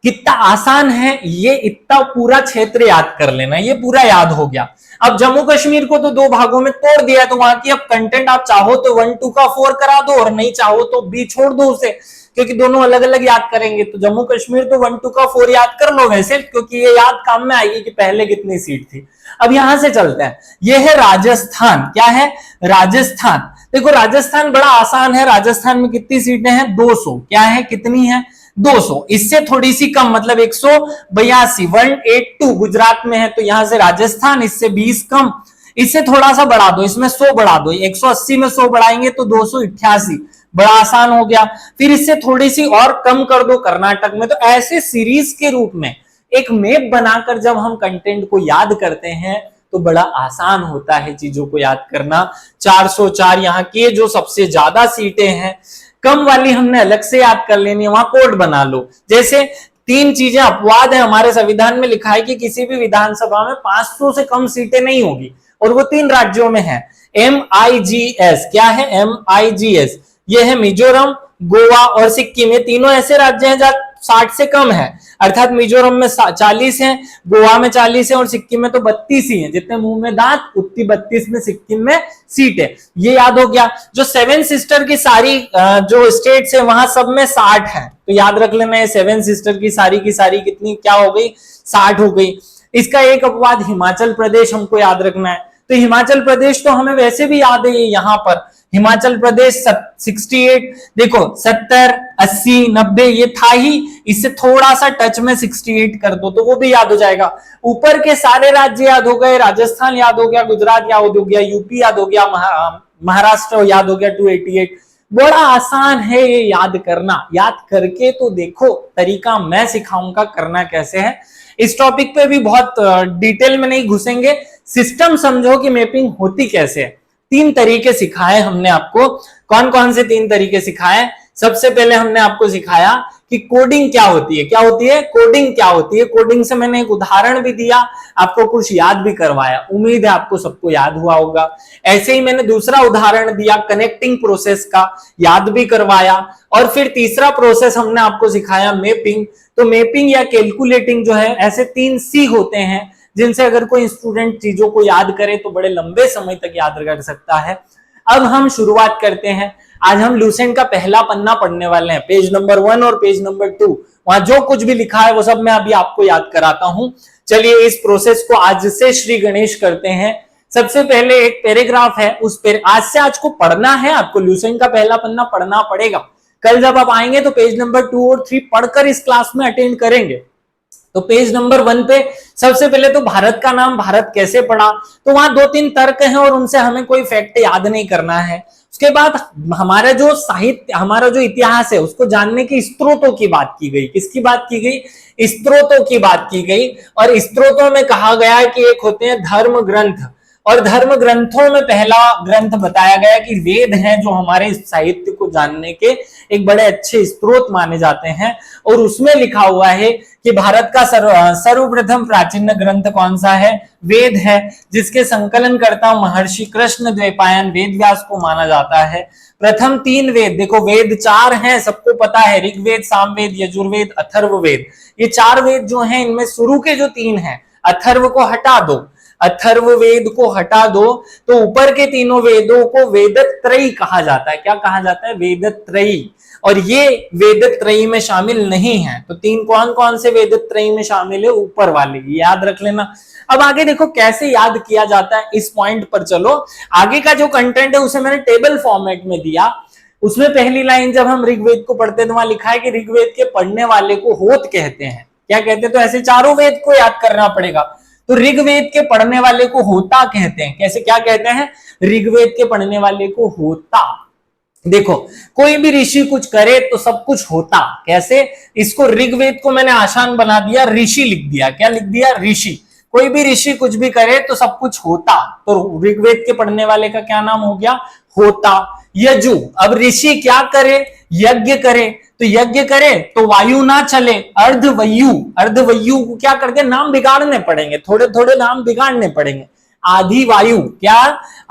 कितना आसान है ये, इतना पूरा क्षेत्र याद कर लेना, ये पूरा याद हो गया। अब जम्मू कश्मीर को तो दो भागों में तोड़ दिया, तो वहां की अब कंटेंट आप चाहो तो 1 2 का 4 करा दो, और नहीं चाहो तो बी छोड़ दो उसे, क्योंकि दोनों अलग अलग याद करेंगे। तो जम्मू कश्मीर तो 1 2 का 4 याद कर लो वैसे, क्योंकि ये याद काम में आएगी कि पहले कितनी सीट थी। अब यहां से चलते हैं, ये है राजस्थान। क्या है? राजस्थान। देखो राजस्थान बड़ा आसान है। राजस्थान में कितनी सीटें हैं? 200। क्या है? कितनी है? 200। इससे थोड़ी सी कम, मतलब 182, 182 गुजरात में है, तो यहां से राजस्थान, इससे 20 कम, इससे थोड़ा सा बढ़ा दो, इसमें 100 बढ़ा दो, 180 में 100 बढ़ाएंगे तो 288, बड़ा आसान हो गया। फिर इससे थोड़ी सी और कम कर दो कर्नाटक में। तो ऐसे सीरीज के रूप में एक मैप बनाकर जब हम कंटेंट को याद करते हैं तो बड़ा आसान होता है चीजों को याद करना। 404 यहाँ की जो सबसे ज्यादा सीटें हैं, कम वाली हमने अलग से याद कर लेनी है, वहां कोड बना लो। जैसे तीन चीजें अपवाद है, हमारे संविधान में लिखा है कि किसी भी विधानसभा में 500 से कम सीटें नहीं होगी, और वो 3 राज्यों में है। MIGS। क्या है? MIGS। ये है मिजोरम, गोवा और सिक्किम। ये तीनों ऐसे राज्य हैं जहां 60 से कम है, अर्थात मिजोरम में 40 है, गोवा में 40 है और सिक्किम में तो 32 ही है। जितने मुंह में दांत उतनी 32 में सिक्किम में सीट है। ये याद हो गया। जो 7 सिस्टर की सारी जो स्टेट्स है वहां सब में 60 है, तो याद रख लेना है 7 सिस्टर की सारी कितनी क्या हो गई? 60 हो गई। इसका एक अपवाद हिमाचल प्रदेश हमको याद रखना है। तो हिमाचल प्रदेश तो हमें वैसे भी याद है, यहाँ पर हिमाचल प्रदेश 68। देखो 70, 80, 90 ये था ही, इससे थोड़ा सा टच में 68 कर दो तो वो भी याद हो जाएगा। ऊपर के सारे राज्य याद हो गए, राजस्थान याद हो गया, गुजरात याद हो गया, यूपी याद हो गया, महाराष्ट्र याद हो गया 288। बड़ा आसान है ये याद करना। याद करके तो देखो, तरीका मैं सिखाऊंगा करना कैसे है। इस टॉपिक पे भी बहुत डिटेल में नहीं घुसेंगे, सिस्टम समझो कि मैपिंग होती कैसे है। 3 तरीके सिखाए हमने आपको। कौन कौन से 3 तरीके सिखाए? सबसे पहले हमने आपको सिखाया कि कोडिंग क्या होती है। क्या होती है? कोडिंग क्या होती है। कोडिंग से मैंने एक उदाहरण भी दिया, आपको कुछ याद भी करवाया। उम्मीद है आपको सबको याद हुआ होगा। ऐसे ही मैंने दूसरा उदाहरण दिया कनेक्टिंग प्रोसेस का, याद भी करवाया। और फिर तीसरा प्रोसेस हमने आपको सिखाया मैपिंग। तो मैपिंग या कैलकुलेटिंग जो है, ऐसे 3 C होते हैं जिनसे अगर कोई स्टूडेंट चीजों को याद करे तो बड़े लंबे समय तक याद कर सकता है। अब हम शुरुआत करते हैं। आज हम लूसेंट का पहला पन्ना पढ़ने वाले हैं, पेज नंबर 1 और पेज नंबर 2। वहां जो कुछ भी लिखा है वो सब मैं अभी आपको याद कराता हूं। चलिए इस प्रोसेस को आज से श्री गणेश करते हैं। सबसे पहले एक पैराग्राफ है, आज से आज को पढ़ना है, आपको लूसेंट का पहला पन्ना पढ़ना पड़ेगा। कल जब आप आएंगे तो पेज नंबर 2 और 3 पढ़कर इस क्लास में अटेंड करेंगे। तो पेज नंबर 1 पे सबसे पहले तो भारत का नाम भारत कैसे पड़ा, तो वहां 2-3 तर्क हैं और उनसे हमें कोई फैक्ट याद नहीं करना है। उसके बाद हमारा जो साहित्य, हमारा जो इतिहास है उसको जानने की स्त्रोतों की बात की गई। किसकी बात की गई? स्त्रोतों की बात की गई। और स्त्रोतों में कहा गया है कि एक होते हैं धर्म ग्रंथ, और धर्म ग्रंथों में पहला ग्रंथ बताया गया कि वेद हैं जो हमारे साहित्य को जानने के एक बड़े अच्छे स्त्रोत माने जाते हैं। और उसमें लिखा हुआ है कि भारत का सर्वप्रथम प्राचीन ग्रंथ कौन सा है? वेद है, जिसके संकलन करता महर्षि कृष्ण द्वैपायन वेद व्यास को माना जाता है। प्रथम 3 वेद, देखो वेद 4 हैं, सबको पता है, ऋग्वेद, सामवेद, यजुर्वेद, अथर्ववेद। ये 4 वेद जो हैं इनमें शुरू के जो 3 हैं, अथर्व को हटा दो, अथर्ववेद को हटा दो, तो ऊपर के तीनों वेदों को वेदत्रयी कहा जाता है। क्या कहा जाता है? वेदत्रयी। और ये वेदत्रयी में शामिल नहीं है। तो 3 कौन कौन से वेदत्रयी में शामिल है? ऊपर वाले, याद रख लेना। अब आगे देखो कैसे याद किया जाता है, इस पॉइंट पर चलो। आगे का जो कंटेंट है उसे मैंने टेबल फॉर्मेट में दिया। उसमें पहली लाइन जब हम ऋग्वेद को पढ़ते हैं तो वहां लिखा है कि ऋग्वेद के पढ़ने वाले को होत कहते हैं। क्या कहते हैं? तो ऐसे चारों वेद को याद करना पड़ेगा। तो ऋग्वेद के पढ़ने वाले को होता कहते हैं। कैसे, क्या कहते हैं? ऋग्वेद के पढ़ने वाले को होता। देखो कोई भी ऋषि कुछ करे तो सब कुछ होता। कैसे? इसको ऋग्वेद को मैंने आसान बना दिया, ऋषि लिख दिया। क्या लिख दिया? ऋषि। कोई भी ऋषि कुछ भी करे तो सब कुछ होता, तो ऋग्वेद के पढ़ने वाले का क्या नाम हो गया? होता। यजु, अब ऋषि क्या करे? यज्ञ करे। तो यज्ञ करे तो वायु ना चले, अर्धवयु। अर्धवयु को क्या करके नाम बिगाड़ने पड़ेंगे, थोड़े थोड़े नाम बिगाड़ने पड़ेंगे। आधि वायु, क्या?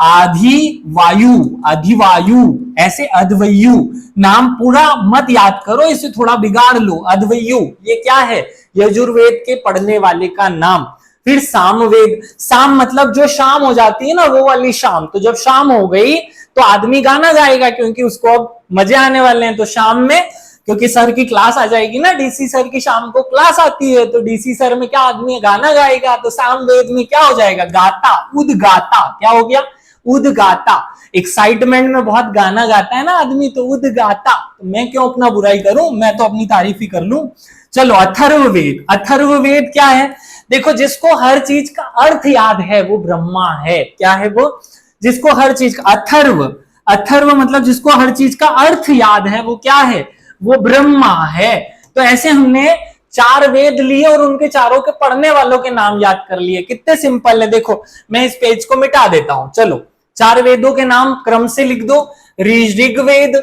आधि वायु, अधिवायु, ऐसे अद्वयु। नाम पूरा मत याद करो, इसे थोड़ा बिगाड़ लो। अद्वयु ये क्या है? यजुर्वेद के पढ़ने वाले का नाम। फिर सामवेद, साम मतलब जो शाम हो जाती है ना, वो वाली शाम। तो जब शाम हो गई तो आदमी गाना गाएगा, क्योंकि उसको अब मजे आने वाले हैं। तो शाम में, क्योंकि सर की क्लास आ जाएगी ना, डीसी सर की शाम को क्लास आती है, तो डीसी सर में क्या आदमी गाना गाएगा, तो सामवेद में क्या हो जाएगा? गाता, उद्गाता। क्या हो गया? उद्गाता। एक्साइटमेंट में बहुत गाना गाता है ना आदमी, तो उद्गाता। तो मैं क्यों अपना बुराई करूं, मैं तो अपनी तारीफ ही कर लूं। चलो अथर्ववेद। अथर्ववेद क्या है? देखो जिसको हर चीज का अर्थ याद है वो ब्रह्मा है। क्या है वो? जिसको हर चीज का अथर्व, अथर्व मतलब जिसको हर चीज का अर्थ याद है वो क्या है? वो ब्रह्मा है। तो ऐसे हमने 4 वेद लिए और उनके चारों के पढ़ने वालों के नाम याद कर लिए। कितने सिंपल है। देखो मैं इस पेज को मिटा देता हूं। चलो 4 वेदों के नाम क्रम से लिख दो। ऋग्वेद,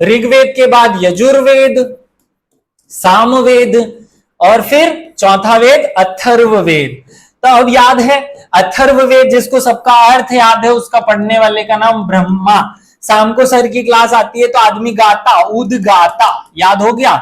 ऋग्वेद के बाद यजुर्वेद, सामवेद, और फिर चौथा वेद अथर्ववेद। तो अब याद है अथर्ववेद, जिसको सबका अर्थ याद है उसका पढ़ने वाले का नाम ब्रह्मा। शाम को सर की क्लास आती है तो आदमी गाता, उद्गाता। याद हो गया?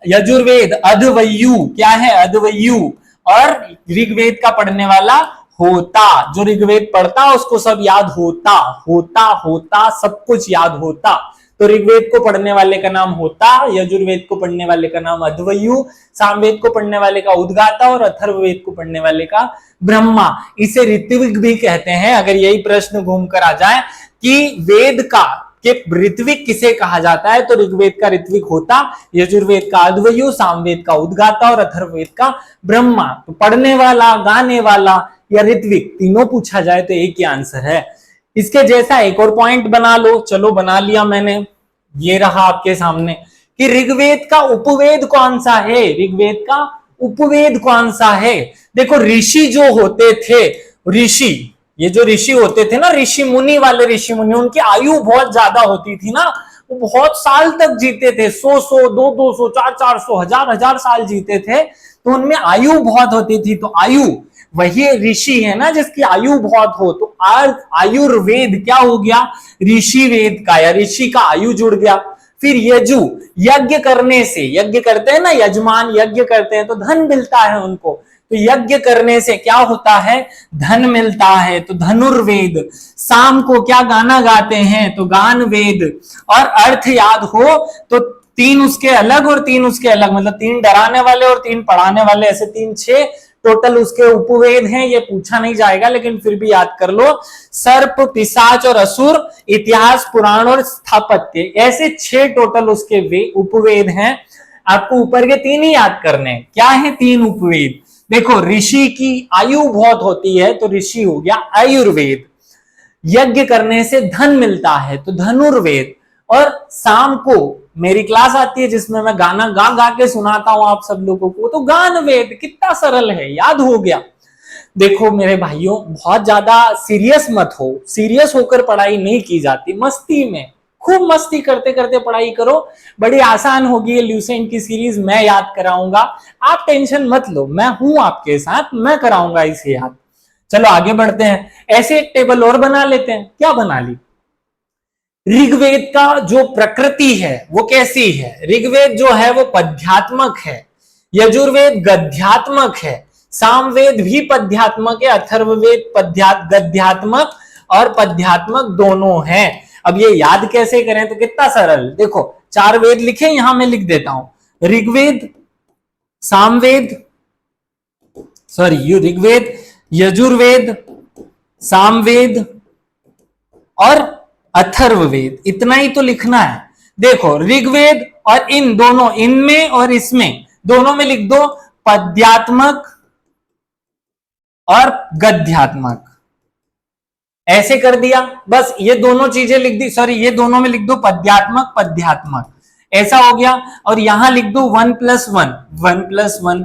यजुर्वेद अद्वयु, क्या है? अद्वयु। और ऋग्वेद का पढ़ने वाला होता, जो ऋग्वेद पढ़ता उसको सब याद होता। होता होता सब कुछ याद होता। तो ऋग्वेद को पढ़ने वाले का नाम होता, यजुर्वेद को पढ़ने वाले का नाम अद्वयु, सामवेद को पढ़ने वाले का उद्गाता और अथर्ववेद को पढ़ने वाले का ब्रह्मा। इसे ऋत्विक भी कहते हैं। अगर यही प्रश्न घूम कर आ जाए कि वेद का के ऋत्विक किसे कहा जाता है, तो ऋग्वेद का ऋत्विक होता, यजुर्वेद का अद्वयु, सामवेद का उद्गाता और अथर्ववेद का ब्रह्मा। तो पढ़ने वाला, गाने वाला या ऋत्विक, तीनों पूछा जाए तो एक ही आंसर है। इसके जैसा एक और पॉइंट बना लो। चलो बना लिया मैंने, ये रहा आपके सामने कि ऋग्वेद का उपवेद कौन सा है? ऋग्वेद का उपवेद कौन सा है? देखो ऋषि जो होते थे, ऋषि, ये जो ऋषि होते थे ना, ऋषि मुनि वाले ऋषि मुनि, उनकी आयु बहुत ज्यादा होती थी ना, वो बहुत साल तक जीते थे। 100-100, 200-200, 400-400, 1000-1000 साल जीते थे। तो उनमें आयु बहुत होती थी। तो आयु, वही ऋषि है ना जिसकी आयु बहुत हो। तो आयुर्वेद क्या हो गया? ऋषि वेद का, या ऋषि का आयु जुड़ गया। फिर यजु, यज्ञ करने से, यज्ञ करते हैं ना, यजमान यज्ञ करते हैं तो धन मिलता है उनको, तो यज्ञ करने से क्या होता है, धन मिलता है, तो धनुर्वेद। शाम को क्या गाना गाते हैं, तो गान वेद। और अर्थ याद हो तो तीन उसके अलग और तीन उसके अलग, मतलब तीन डराने वाले और तीन पढ़ाने वाले, ऐसे तीन 6 टोटल उसके उपवेद हैं। ये पूछा नहीं जाएगा लेकिन फिर भी याद कर लो। सर्प, पिशाच और असुर, इतिहास, पुराण और स्थापत्य, ऐसे 6 टोटल उसके उपवेद हैं। आपको ऊपर के 3 ही याद करने हैं। क्या है 3 उपवेद, देखो ऋषि की आयु बहुत होती है तो ऋषि हो गया आयुर्वेद, यज्ञ करने से धन मिलता है तो धनुर्वेद, और शाम को मेरी क्लास आती है जिसमें मैं गाना गा गा के सुनाता हूं आप सब लोगों को, तो गान वेद। कितना सरल है, याद हो गया। देखो मेरे भाइयों, बहुत ज्यादा सीरियस मत हो, सीरियस होकर पढ़ाई नहीं की जाती, मस्ती में खूब मस्ती करते करते पढ़ाई करो, बड़ी आसान होगी ये ल्यूसेंट की सीरीज, मैं याद कराऊंगा, आप टेंशन मत लो, मैं हूं आपके साथ, मैं कराऊंगा इसे याद। चलो आगे बढ़ते हैं। ऐसे एक टेबल और बना लेते हैं। क्या बना ली, ऋग्वेद का जो प्रकृति है वो कैसी है, ऋग्वेद जो है वो पद्यात्मक है, यजुर्वेद गद्यात्मक है, सामवेद भी पद्यात्मक है, अथर्ववेद गद्यात्मक और पद्यात्मक दोनों हैं। अब ये याद कैसे करें, तो कितना सरल, देखो 4 वेद लिखे, यहां मैं लिख देता हूं, ऋग्वेद, सामवेद, ऋग्वेद, यजुर्वेद, सामवेद और अथर्ववेद, इतना ही तो लिखना है। देखो ऋग्वेद और इन दोनों, इनमें और इसमें दोनों में लिख दो पद्यात्मक और गद्यात्मक, ऐसे कर दिया, बस ये दोनों चीजें लिख दी, ये दोनों में लिख दो पद्यात्मक पद्यात्मक, ऐसा हो गया। और यहां लिख दो 1+1, 1+1,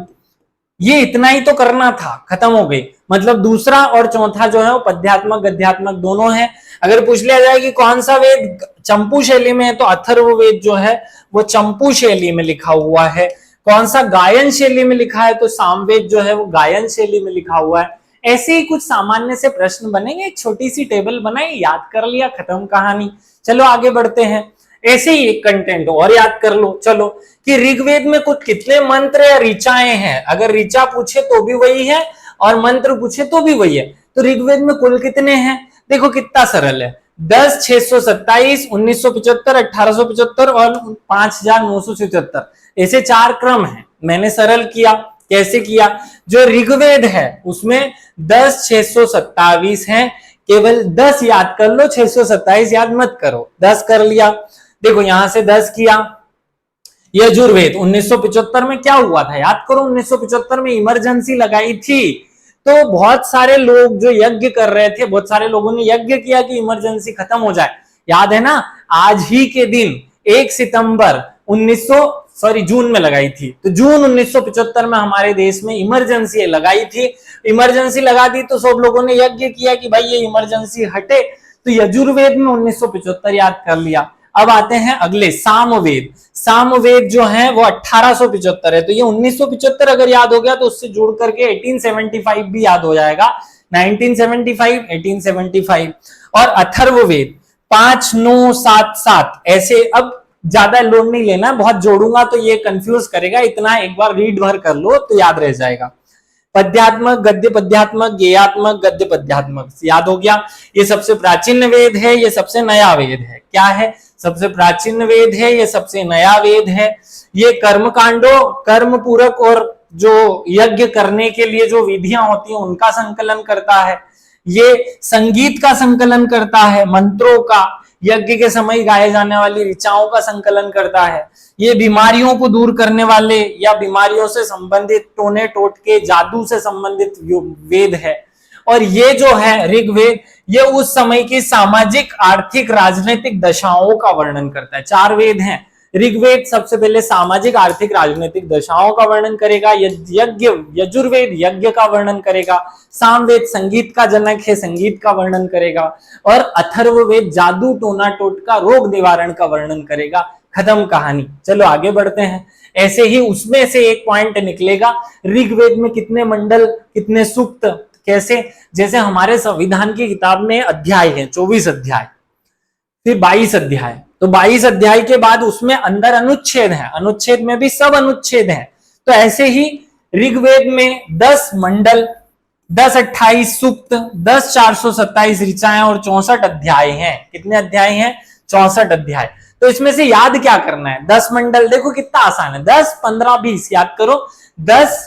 ये इतना ही तो करना था, खत्म हो गई। मतलब दूसरा और चौथा जो है वो पद्यात्मक गद्यात्मक दोनों है। अगर पूछ लिया जाए कि कौन सा वेद चंपू शैली में है, तो अथर्ववेद जो है वो चंपू शैली में लिखा हुआ है। कौन सा गायन शैली में लिखा है, तो सामवेद जो है वो गायन शैली में लिखा हुआ है। ऐसे ही कुछ सामान्य से प्रश्न बनेंगे, एक छोटी सी टेबल बनाई, याद कर लिया, खत्म कहानी। चलो आगे बढ़ते हैं। ऐसे ही एक कंटेंट और याद कर लो, चलो कि ऋग्वेद में कुछ कितने मंत्र या ऋचाएं हैं। अगर ऋचा पूछे तो भी वही है और मंत्र पूछे तो भी वही है, तो ऋग्वेद में कुल कितने हैं, देखो कितना सरल है, 10, 627, 1975, 1875 और 5977, ऐसे 4 क्रम है। मैंने सरल किया, कैसे किया, जो ऋग्वेद है उसमें 10, 627 है, केवल 10 याद कर लो, 627 याद मत करो, 10 कर लिया। देखो यहां से 10 किया। यजुर्वेद 1975 में क्या हुआ था, याद करो, 1975 में इमरजेंसी लगाई थी, तो बहुत सारे लोग जो यज्ञ कर रहे थे, बहुत सारे लोगों ने यज्ञ किया कि इमरजेंसी खत्म हो जाए, याद है ना। आज ही के दिन 1 सितंबर जून में लगाई थी, तो जून 1975 में हमारे देश में इमरजेंसी लगाई थी। इमरजेंसी लगा दी तो सब लोगों ने यज्ञ किया कि भाई ये इमरजेंसी हटे, तो यजुर्वेद में 1975 याद कर लिया। अब आते हैं अगले सामवेद। सामवेद जो है वो 1875 है, तो ये 1975 अगर याद हो गया तो उससे जोड़ करके 1875 भी याद हो जाएगा, 1975, 1875। और अथर्ववेद 5977, ऐसे अब ज्यादा लोड नहीं लेना, बहुत जोड़ूंगा तो ये कंफ्यूज करेगा, इतना एक बार रीड भर कर लो तो याद रह जाएगा। पद्यात्मक, गद्य पद्यात्मक, गेयात्मक, गद्य पद्यात्मक, याद हो गया। ये सबसे प्राचीन वेद है, ये सबसे नया वेद है। क्या है, सबसे प्राचीन वेद है, ये सबसे नया वेद है। ये कर्म कांडों, कर्म पूरक और जो यज्ञ करने के लिए जो विधियां होती हैं उनका संकलन करता है। ये संगीत का संकलन करता है, मंत्रों का, यज्ञ के समय गाए जाने वाली ऋचाओं का संकलन करता है। ये बीमारियों को दूर करने वाले या बीमारियों से संबंधित, टोने टोटके, जादू से संबंधित वेद है। और ये जो है ऋग्वेद, ये उस समय की सामाजिक, आर्थिक, राजनीतिक दशाओं का वर्णन करता है। 4 वेद हैं। ऋग्वेद सबसे पहले सामाजिक, आर्थिक, राजनीतिक दशाओं का वर्णन करेगा। यजुर्वेद यज्ञ का वर्णन करेगा। सामवेद संगीत का जनक है, संगीत का वर्णन करेगा। और अथर्ववेद जादू, टोना टोटका, रोग निवारण का वर्णन करेगा। खत्म कहानी। चलो आगे बढ़ते हैं। ऐसे ही उसमें से एक पॉइंट निकलेगा, ऋग्वेद में कितने मंडल, कितने सूक्त, कैसे, जैसे हमारे संविधान की किताब में अध्याय है 24 अध्याय, फिर 22 अध्याय, तो 22 अध्याय के बाद उसमें अंदर अनुच्छेद है, अनुच्छेद में भी सब अनुच्छेद है। तो ऐसे ही ऋग्वेद में 10 मंडल, 10-28 सूक्त, 10-427 ऋचाएं और 64 अध्याय हैं। कितने अध्याय हैं? 64 अध्याय। तो इसमें से याद क्या करना है? 10 मंडल, देखो कितना आसान है, 10, 15, 20 याद करो। 10,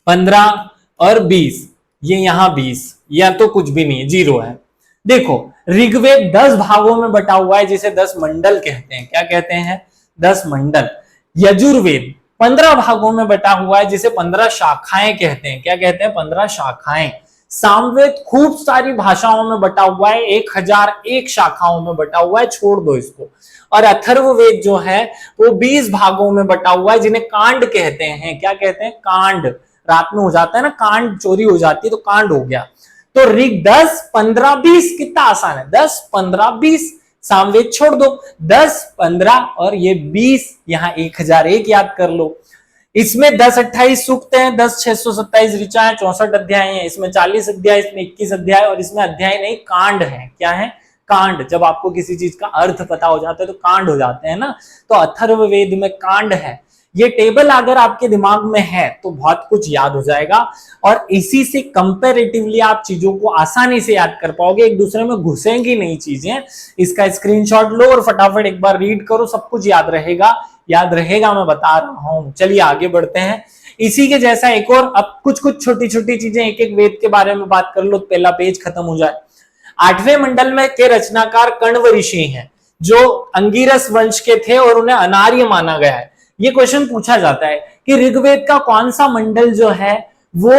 15 और 20, ये यहां 20, या तो कुछ भी नहीं है, 0 है। देखो ऋग्वेद 10 भागों में बटा हुआ है जिसे 10 मंडल कहते हैं। क्या कहते हैं? 10 मंडल। यजुर्वेद 15 भागों में बटा हुआ है जिसे 15 शाखाएं कहते हैं। क्या कहते हैं? 15 शाखाएं। सामवेद खूब सारी भाषाओं में बटा हुआ है, 1001 शाखाओं में बटा हुआ है, छोड़ दो इसको। और अथर्ववेद जो है वो 20 भागों में बटा हुआ है जिन्हें कांड कहते हैं। क्या कहते हैं? कांड। रात में हो जाता है ना, कांड चोरी हो जाती है तो कांड हो गया। तो ऋग 10, 15, 20 कितना आसान है, 10, 15, 20। सामवेद छोड़ दो, 10, 15 और ये 20, यहां 1001 याद कर लो। इसमें 10-28 सूक्त हैं, 10-627 ऋचाएं, 64 अध्याय हैं। इसमें 40 अध्याय, इसमें 21 अध्याय, और इसमें अध्याय नहीं कांड है। क्या है? कांड। जब आपको किसी चीज का अर्थ पता हो जाता है तो कांड हो जाते हैं ना, तो अथर्ववेद में कांड है। ये टेबल अगर आपके दिमाग में है तो बहुत कुछ याद हो जाएगा, और इसी से कंपैरेटिवली आप चीजों को आसानी से याद कर पाओगे, एक दूसरे में घुसेंगी नहीं चीजें। इसका स्क्रीनशॉट लो और फटाफट एक बार रीड करो, सब कुछ याद रहेगा। याद रहेगा, मैं बता रहा हूं। चलिए आगे बढ़ते हैं। इसी के जैसा एक और, अब कुछ कुछ छोटी छोटी चीजें एक एक वेद के बारे में बात कर लो, पहला पेज खत्म हो जाए। 8वें मंडल में के रचनाकार कण्व ऋषि हैं, जो अंगिरस वंश के थे और उन्हें अनार्य माना गया है। ये क्वेश्चन पूछा जाता है कि ऋग्वेद का कौन सा मंडल जो है वो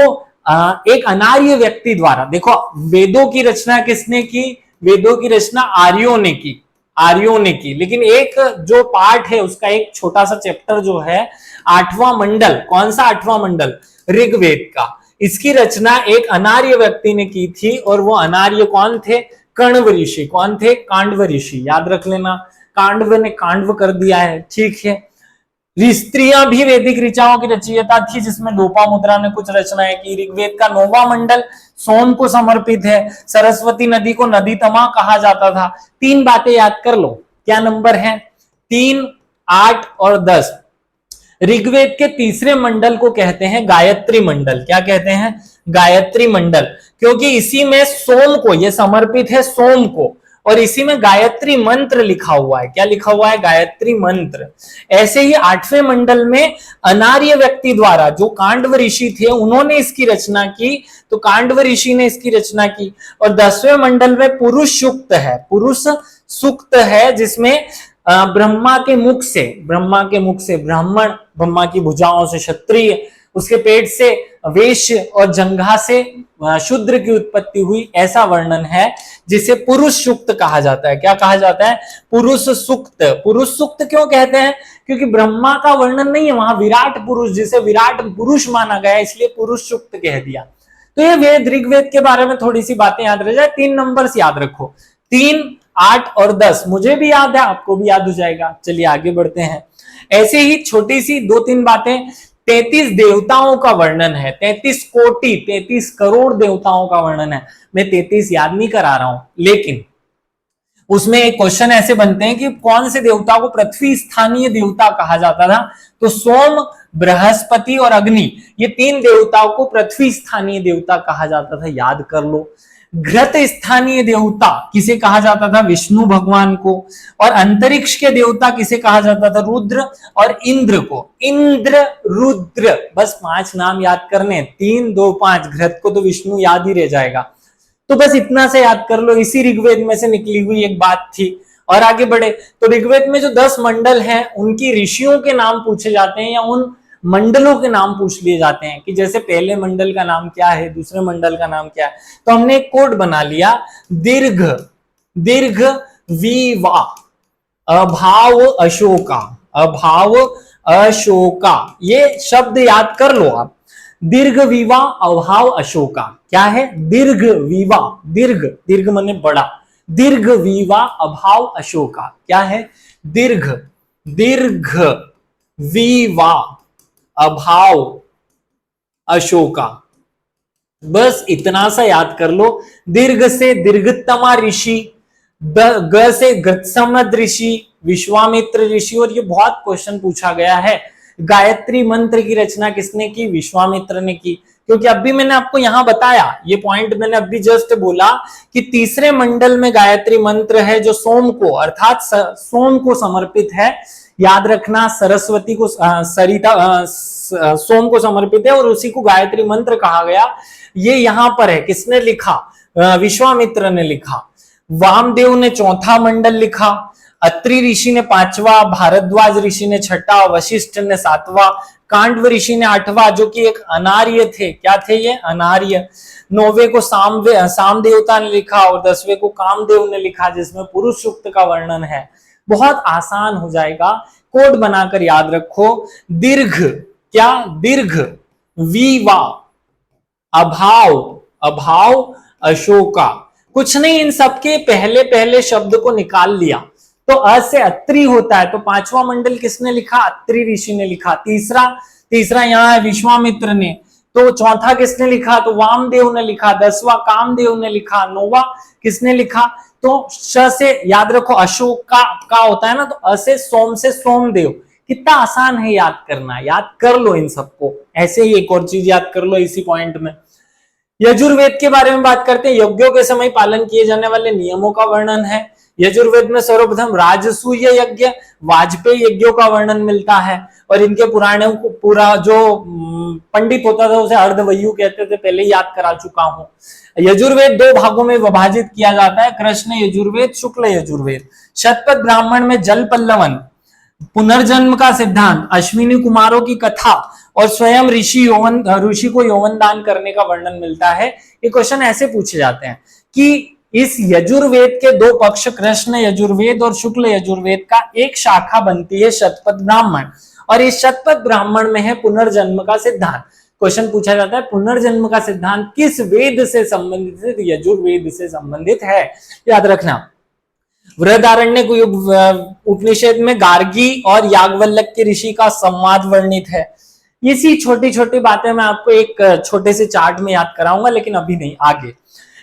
एक अनार्य व्यक्ति द्वारा, देखो वेदों की रचना किसने की? वेदों की रचना आर्यों ने की, आर्यों ने की। लेकिन एक जो पार्ट है उसका एक छोटा सा चैप्टर जो है 8वां मंडल, कौन सा 8वां मंडल? ऋग्वेद का। इसकी रचना एक अनार्य व्यक्ति ने की थी, और वो अनार्य कौन थे? कण्व ऋषि। कौन थे? कांडव ऋषि। याद रख लेना, कांडव ने कांडव कर दिया है, ठीक है। स्त्रियां भी वैदिक ऋचाओं की रचयिता थी, जिसमें लोपामुद्रा ने कुछ रचनाएं की। ऋग्वेद का 9वां मंडल सोम को समर्पित है। सरस्वती नदी को नदीतमा कहा जाता था। 3 बातें याद कर लो, क्या नंबर है? 3, 8 और 10। ऋग्वेद के तीसरे मंडल को कहते हैं गायत्री मंडल। क्या कहते हैं? गायत्री मंडल, क्योंकि इसी में सोम को, यह समर्पित है सोम को, और इसी में गायत्री मंत्र लिखा हुआ है। क्या लिखा हुआ है? गायत्री मंत्र। ऐसे ही 8वें मंडल में अनार्य व्यक्ति द्वारा, जो कांडव ऋषि थे, उन्होंने इसकी रचना की, तो कांडव ऋषि ने इसकी रचना की। और 10वें मंडल में पुरुष सूक्त है, पुरुष सूक्त है, जिसमें ब्रह्मा के मुख से ब्राह्मण, ब्रह्मा की भुजाओं से क्षत्रिय, उसके पेट से वैश्य और जंघा से शूद्र की उत्पत्ति हुई, ऐसा वर्णन है, जिसे पुरुष सूक्त कहा जाता है। क्या कहा जाता है? पुरुष सूक्त। पुरुष सूक्त क्यों कहते हैं? क्योंकि ब्रह्मा का वर्णन नहीं है वहां, विराट पुरुष, जिसे विराट पुरुष माना गया, इसलिए पुरुष सूक्त कह दिया। तो ये वेद, ऋग्वेद के बारे में थोड़ी सी बातें याद रह जाए। 3 नंबर्स याद रखो, 3, 8 और 10। मुझे भी याद है, आपको भी याद हो जाएगा। चलिए आगे बढ़ते हैं। ऐसे ही छोटी सी 2-3 बातें। 33 देवताओं का वर्णन है, 33 कोटि, 33 करोड़ देवताओं का वर्णन है। मैं 33 याद नहीं करा रहा हूं, लेकिन उसमें एक क्वेश्चन ऐसे बनते हैं कि कौन से देवता को पृथ्वी स्थानीय देवता कहा जाता था? तो सोम, बृहस्पति और अग्नि, ये 3 देवताओं को पृथ्वी स्थानीय देवता कहा जाता था। याद कर लो। घृत स्थानीय देवता किसे कहा जाता था? विष्णु भगवान को। और अंतरिक्ष के देवता किसे कहा जाता था? रुद्र और इंद्र को। इंद्र, रुद्र, बस 5 नाम याद करने, 3, 2, 5। घृत को तो विष्णु याद ही रह जाएगा, तो बस इतना से याद कर लो। इसी ऋग्वेद में से निकली हुई एक बात थी। और आगे बढ़े तो ऋग्वेद में जो 10 मंडल हैं, उनकी ऋषियों के नाम पूछे जाते हैं, या उन मंडलों के नाम पूछ लिए जाते हैं, कि जैसे पहले मंडल का नाम क्या है, दूसरे मंडल का नाम क्या है। तो हमने एक कोड बना लिया, दीर्घ, दीर्घ विवा, अभाव अशोका, अभाव अशोका, ये शब्द याद कर लो आप। दीर्घ विवा, अभाव अशोका। क्या है? दीर्घ विवा, दीर्घ, दीर्घ माने बड़ा, दीर्घ विवा अभाव अशोका। क्या है? दीर्घ, दीर्घ विवा अभाव अशोका। बस इतना सा याद कर लो। दीर्घ से दीर्घतमा ऋषि, ग से गत्समद ऋषि, विश्वामित्र ऋषि। और ये बहुत क्वेश्चन पूछा गया है गायत्री मंत्र की रचना किसने की? विश्वामित्र ने की। क्योंकि अभी मैंने आपको यहां बताया, ये पॉइंट मैंने अभी जस्ट बोला कि तीसरे मंडल में गायत्री मंत्र है जो सोम को अर्थात सोम को समर्पित है। याद रखना, सरस्वती को सरिता सोम को समर्पित है और उसी को गायत्री मंत्र कहा गया। ये यहां पर है, किसने लिखा? विश्वामित्र ने लिखा। वामदेव ने चौथा मंडल लिखा, अत्रि ऋषि ने पांचवा, भारद्वाज ऋषि ने छठा, वशिष्ठ ने सातवां, कांडव ऋषि ने आठवां, जो कि एक अनार्य थे। क्या थे ये? अनार्य। नौवे को साम देवता ने लिखा और 10वें को कामदेव ने लिखा, जिसमें पुरुष सूक्त का वर्णन है। बहुत आसान हो जाएगा, कोड बनाकर याद रखो। दीर्घ, क्या? दीर्घ, वीवा, अभाव, अभाव, अशोका। कुछ नहीं, इन सबके पहले पहले शब्द को निकाल लिया तो अ से अत्रि होता है। तो पांचवा मंडल किसने लिखा? अत्रि ऋषि ने लिखा। तीसरा यहां है विश्वामित्र ने। तो चौथा किसने लिखा? तो वामदेव ने लिखा। 10वां कामदेव ने लिखा। 9वां किसने लिखा? तो श से याद रखो, अशोक का होता है ना, तो अ से सोमदेव। कितना आसान है याद करना, याद कर लो इन सबको। ऐसे ही एक और चीज याद कर लो इसी पॉइंट में। यजुर्वेद के बारे में बात करते हैं। यज्ञों के समय पालन किए जाने वाले नियमों का वर्णन है। यजुर्वेद में सर्वप्रथम राजसूय यज्ञ, वाजपेयी यज्ञों का वर्णन मिलता है और इनके पुराणों को पूरा जो पंडित होता था उसे अर्धवयु कहते थे, पहले याद करा चुका हूं। यजुर्वेद 2 भागों में विभाजित किया जाता है, कृष्ण यजुर्वेद, शुक्ल यजुर्वेद। शतपथ ब्राह्मण में जल पल्लवन, पुनर्जन्म का सिद्धांत, अश्विनी कुमारों की कथा और स्वयं ऋषि को यौवन दान करने का वर्णन मिलता है। ये क्वेश्चन ऐसे पूछे जाते हैं कि इस यजुर्वेद के 2 पक्ष, कृष्ण यजुर्वेद और शुक्ल यजुर्वेद का एक शाखा बनती है शतपथ ब्राह्मण, और इस शतपथ ब्राह्मण में है पुनर्जन्म का सिद्धांत। क्वेश्चन पूछा जाता है पुनर्जन्म का सिद्धांत किस वेद से संबंधित है? यजुर्वेद से संबंधित है, याद रखना। बृहदारण्यक उपनिषद में गार्गी और याज्ञवल्क्य के ऋषि का संवाद वर्णित है। इसी छोटी छोटी बातें मैं आपको एक छोटे से चार्ट में याद कराऊंगा, लेकिन अभी नहीं, आगे।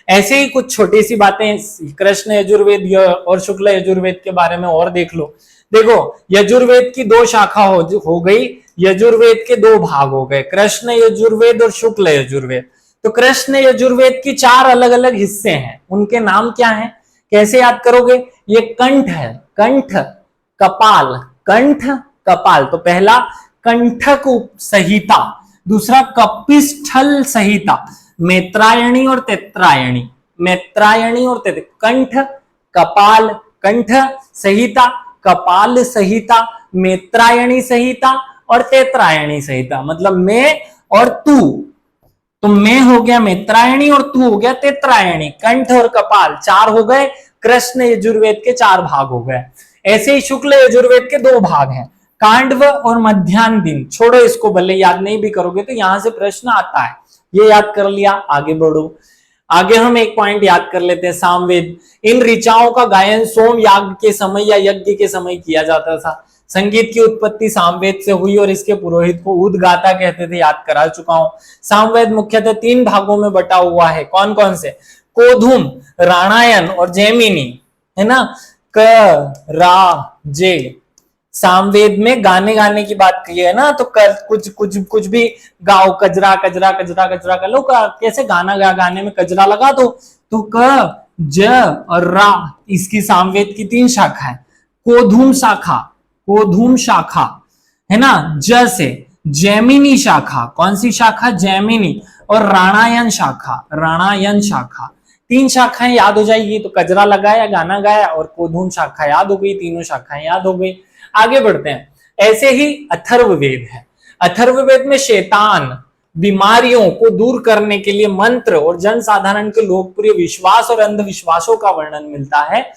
ऐसे ही कुछ छोटी सी बातें कृष्ण यजुर्वेद और शुक्ल यजुर्वेद के बारे में और देख लो। देखो, यजुर्वेद की 2 शाखा हो गई, यजुर्वेद के 2 भाग हो गए, कृष्ण यजुर्वेद और शुक्ल यजुर्वेद। तो कृष्ण यजुर्वेद की 4 अलग अलग हिस्से हैं, उनके नाम क्या हैं? कैसे याद करोगे? ये कंठ है, कंठ, कपाल, कंठ, कपाल। तो पहला कंठक संहिता, दूसरा कपिस्थल संहिता, मैत्रायणी और तैत्रायणी, मैत्रायणी और कंठ, कपाल, कंठ संहिता, कपाल संहिता, मैत्रायणी संहिता और तैत्रायणी संहिता। मतलब मैं और तू, तो मैं हो गया मैत्रायणी और तू हो गया तैत्रायणी। कंठ और कपाल 4 हो गए, कृष्ण यजुर्वेद के 4 भाग हो गए। ऐसे ही शुक्ल यजुर्वेद के 2 भाग हैं, कांडव और मध्यान्ह दिन। छोड़ो इसको, भले याद नहीं भी करोगे तो यहां से प्रश्न आता है, ये याद कर लिया, आगे बढ़ो। आगे हम एक पॉइंट याद कर लेते हैं, सामवेद। इन ऋचाओं का गायन सोम याग के समय या यज्ञ के समय किया जाता था। संगीत की उत्पत्ति सामवेद से हुई और इसके पुरोहित को उद्गाता कहते थे, याद करा चुका हूं। सामवेद मुख्यतः 3 भागों में बटा हुआ है। कौन कौन से? कोधुम, राणायन और जैमिनी, है ना। क, रा, जे। सामवेद में गाने की बात की है ना, तो कुछ भी गाओ, कजरा कजरा कजरा कजरा कर लो। कैसे गाना गाने में कजरा लगा दो। तो क, ज और रा, इसकी सामवेद की 3 शाखा है। कोधूम शाखा, कोधूम शाखा, है ना। ज से जैमिनी शाखा, कौन सी शाखा? जैमिनी। और राणायन शाखा, राणायन शाखा। 3 शाखाएं याद हो जाएगी, तो कजरा लगाया, गाना गाया और कोधूम शाखा याद हो गई, तीनों शाखाएं याद हो गई। आगे बढ़ते हैं। ऐसे ही अथर्ववेद है। अथर्ववेद में शैतान, बीमारियों को दूर करने के लिए मंत्र और जन साधारण के लोकप्रिय विश्वास और अंधविश्वासों का वर्णन मिलता है।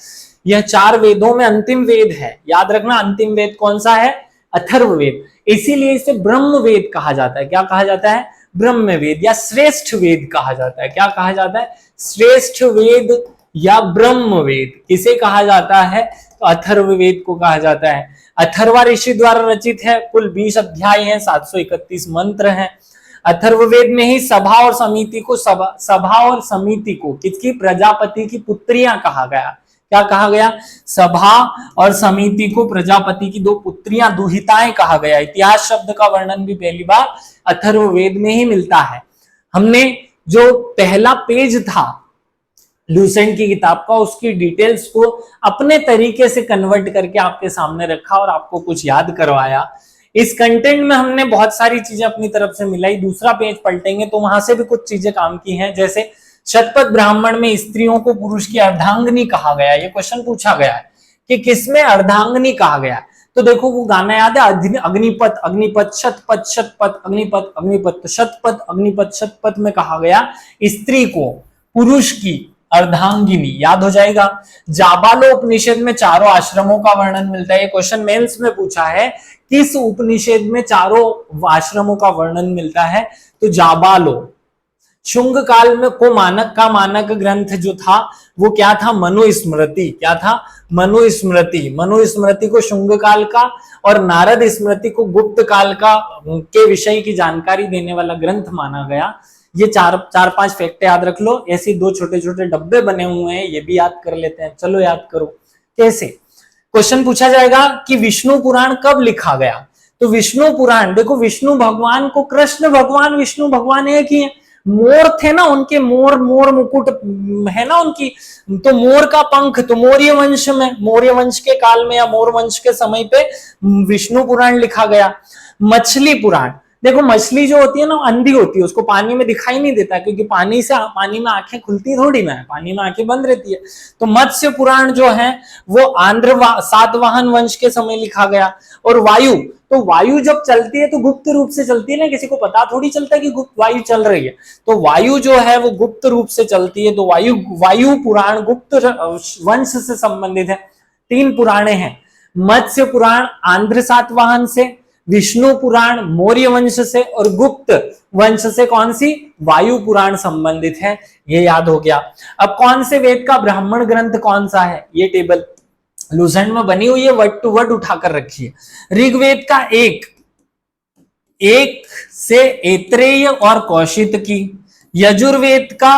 यह 4 वेदों में अंतिम वेद है, याद रखना। अंतिम वेद कौन सा है? अथर्ववेद। इसीलिए इसे ब्रह्म वेद कहा जाता है। क्या कहा जाता है? ब्रह्म वेद या श्रेष्ठ वेद कहा जाता है। क्या कहा जाता है? श्रेष्ठ वेद या ब्रह्म वेद। किसे कहा जाता है? तो अथर्ववेद को कहा जाता है। अथर्वा ऋषि द्वारा रचित है, कुल 20 अध्याय हैं, 731 मंत्र हैं। अथर्ववेद में ही सभा और समिति को किसकी? प्रजापति की पुत्रियां कहा गया। क्या कहा गया? सभा और समिति को प्रजापति की 2 पुत्रियां दुहिताएं कहा गया। इतिहास शब्द का वर्णन भी पहली बार अथर्ववेद में ही मिलता है। हमने जो पहला पेज था लूसेंट की किताब का, उसकी डिटेल्स को अपने तरीके से कन्वर्ट करके आपके सामने रखा और आपको कुछ याद करवाया। इस कंटेंट में हमने बहुत सारी चीजें अपनी तरफ से मिलाई। दूसरा पेज पलटेंगे तो वहां से भी कुछ चीजें काम की हैं, जैसे शतपथ ब्राह्मण में स्त्रियों को पुरुष की अर्धांगिनी कहा गया। ये क्वेश्चन पूछा गया है कि किसमें अर्धांगिनी कहा गया। तो देखो वो गाना याद है, अग्निपथ अग्निपथ शतपथ शतपथ अग्निपथ अग्निपथ। तो शतपथ अग्निपथ शतपथ में कहा गया स्त्री को पुरुष की अर्धांगिनी, याद हो जाएगा। जाबालो उपनिषद में चारों आश्रमों का वर्णन मिलता है। ये क्वेश्चन मेंस में पूछा है, किस उपनिषद में चारों आश्रमों का वर्णन मिलता है? तो जाबालो। शुंग काल में को मानक का मानक ग्रंथ जो था वो क्या था? मनुस्मृति। क्या था? मनुस्मृति। मनुस्मृति को शुंग काल का और नारद स्मृति को गुप्त काल का के विषय की जानकारी देने वाला ग्रंथ माना गया। ये चार पांच फैक्ट याद रख लो। ऐसे 2 छोटे छोटे डब्बे बने हुए हैं, ये भी याद कर लेते हैं। चलो याद करो कैसे। क्वेश्चन पूछा जाएगा कि विष्णु पुराण कब लिखा गया? तो विष्णु पुराण, देखो विष्णु भगवान को कृष्ण भगवान विष्णु भगवान एक ही है। मोर थे ना उनके, मोर मुकुट है ना उनकी, तो मोर का पंख, तो मौर्य वंश में, मौर्य वंश के काल में या मोर वंश के समय पे विष्णु पुराण लिखा गया। मछली पुराण, देखो मछली जो होती है ना अंधी होती है, उसको पानी में दिखाई नहीं देता क्योंकि पानी में आंखें खुलती थोड़ी ना है, पानी में आंखें बंद रहती है। तो मत्स्य पुराण जो है वो सातवाहन वंश के समय लिखा गया। और वायु, तो वायु जब चलती है तो गुप्त रूप से चलती है ना, किसी को पता थोड़ी चलता है कि गुप्त वायु चल रही है। तो वायु जो है वो गुप्त रूप से चलती है। तो वायु पुराण गुप्त वंश से संबंधित है। 3 पुराणे हैं, मत्स्य पुराण आंध्र सातवाहन से, विष्णु पुराण मौर्य वंश से, और गुप्त वंश से कौन सी? वायु पुराण संबंधित है। ये याद हो गया। अब कौन से वेद का ब्राह्मण ग्रंथ कौन सा है? ये टेबल लूसेंट में बनी हुई है, वर्ड टू वर्ड उठाकर रखिए। ऋग्वेद का एक से ऐत्रेय और कौशिक की, यजुर्वेद का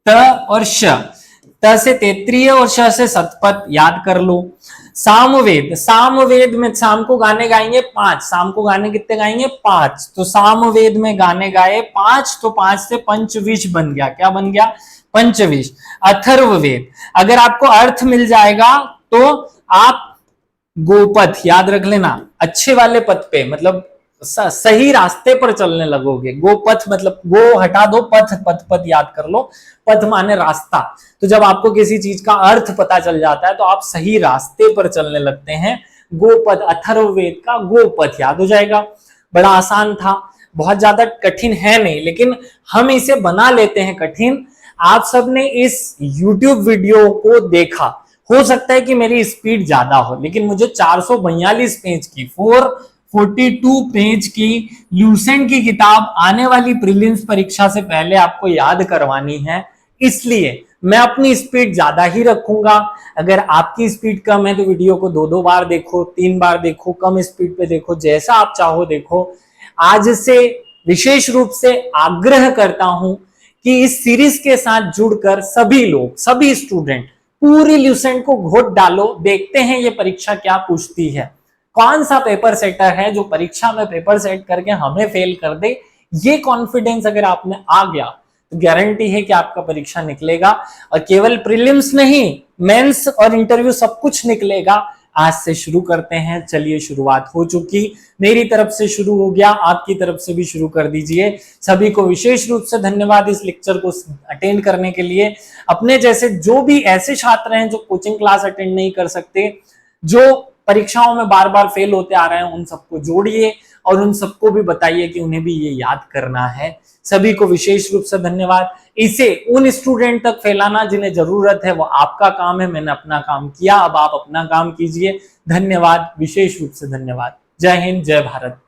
त और श, त से तैत्रीय और श से शतपथ, याद कर लो। सामवेद में शाम को गाने गाएंगे 5, शाम को गाने कितने गाएंगे? 5। तो सामवेद में गाने गाए 5, तो 5 से पंचविश बन गया। क्या बन गया? पंचविश। अथर्ववेद, अगर आपको अर्थ मिल जाएगा तो आप गोपथ याद रख लेना, अच्छे वाले पथ पे, मतलब सही रास्ते पर चलने लगोगे। गोपथ मतलब गो हटा दो, पथ पथ पथ याद कर लो, पथ माने रास्ता। तो जब आपको किसी चीज का अर्थ पता चल जाता है तो आप सही रास्ते पर चलने लगते हैं। गोपथ, अथर्ववेद का गोपथ याद हो जाएगा। बड़ा आसान था, बहुत ज्यादा कठिन है नहीं, लेकिन हम इसे बना लेते हैं कठिन। आप सबने इस YouTube वीडियो को देखा, हो सकता है कि मेरी स्पीड ज्यादा हो, लेकिन मुझे 442 पेज की 442 पेज की लूसेंट की किताब आने वाली प्रीलिम्स परीक्षा से पहले आपको याद करवानी है, इसलिए मैं अपनी स्पीड ज्यादा ही रखूंगा। अगर आपकी स्पीड कम है तो वीडियो को 2-2 बार देखो, 3 बार देखो, कम स्पीड पे देखो, जैसा आप चाहो देखो। आज से विशेष रूप से आग्रह करता हूं कि इस सीरीज के साथ जुड़कर सभी लोग, सभी स्टूडेंट पूरी लूसेंट को घोट डालो। देखते हैं ये परीक्षा क्या पूछती है, कौन सा पेपर सेटर है जो परीक्षा में पेपर सेट करके हमें फेल कर दे। ये कॉन्फिडेंस अगर आप में आ गया तो गारंटी है कि आपका परीक्षा निकलेगा, और केवल प्रीलिम्स नहीं, मेंस और इंटरव्यू सब कुछ निकलेगा। आज से शुरू करते हैं। चलिए, शुरुआत हो चुकी, मेरी तरफ से शुरू हो गया, आपकी तरफ से भी शुरू कर दीजिए। सभी को विशेष रूप से धन्यवाद इस लेक्चर को अटेंड करने के लिए। अपने जैसे जो भी ऐसे छात्र हैं जो कोचिंग क्लास अटेंड नहीं कर सकते, जो परीक्षाओं में बार बार फेल होते आ रहे हैं, उन सबको जोड़िए और उन सबको भी बताइए कि उन्हें भी ये याद करना है। सभी को विशेष रूप से धन्यवाद। इसे उन स्टूडेंट तक फैलाना जिन्हें जरूरत है, वो आपका काम है। मैंने अपना काम किया, अब आप अपना काम कीजिए। धन्यवाद, विशेष रूप से धन्यवाद। जय हिंद, जय भारत।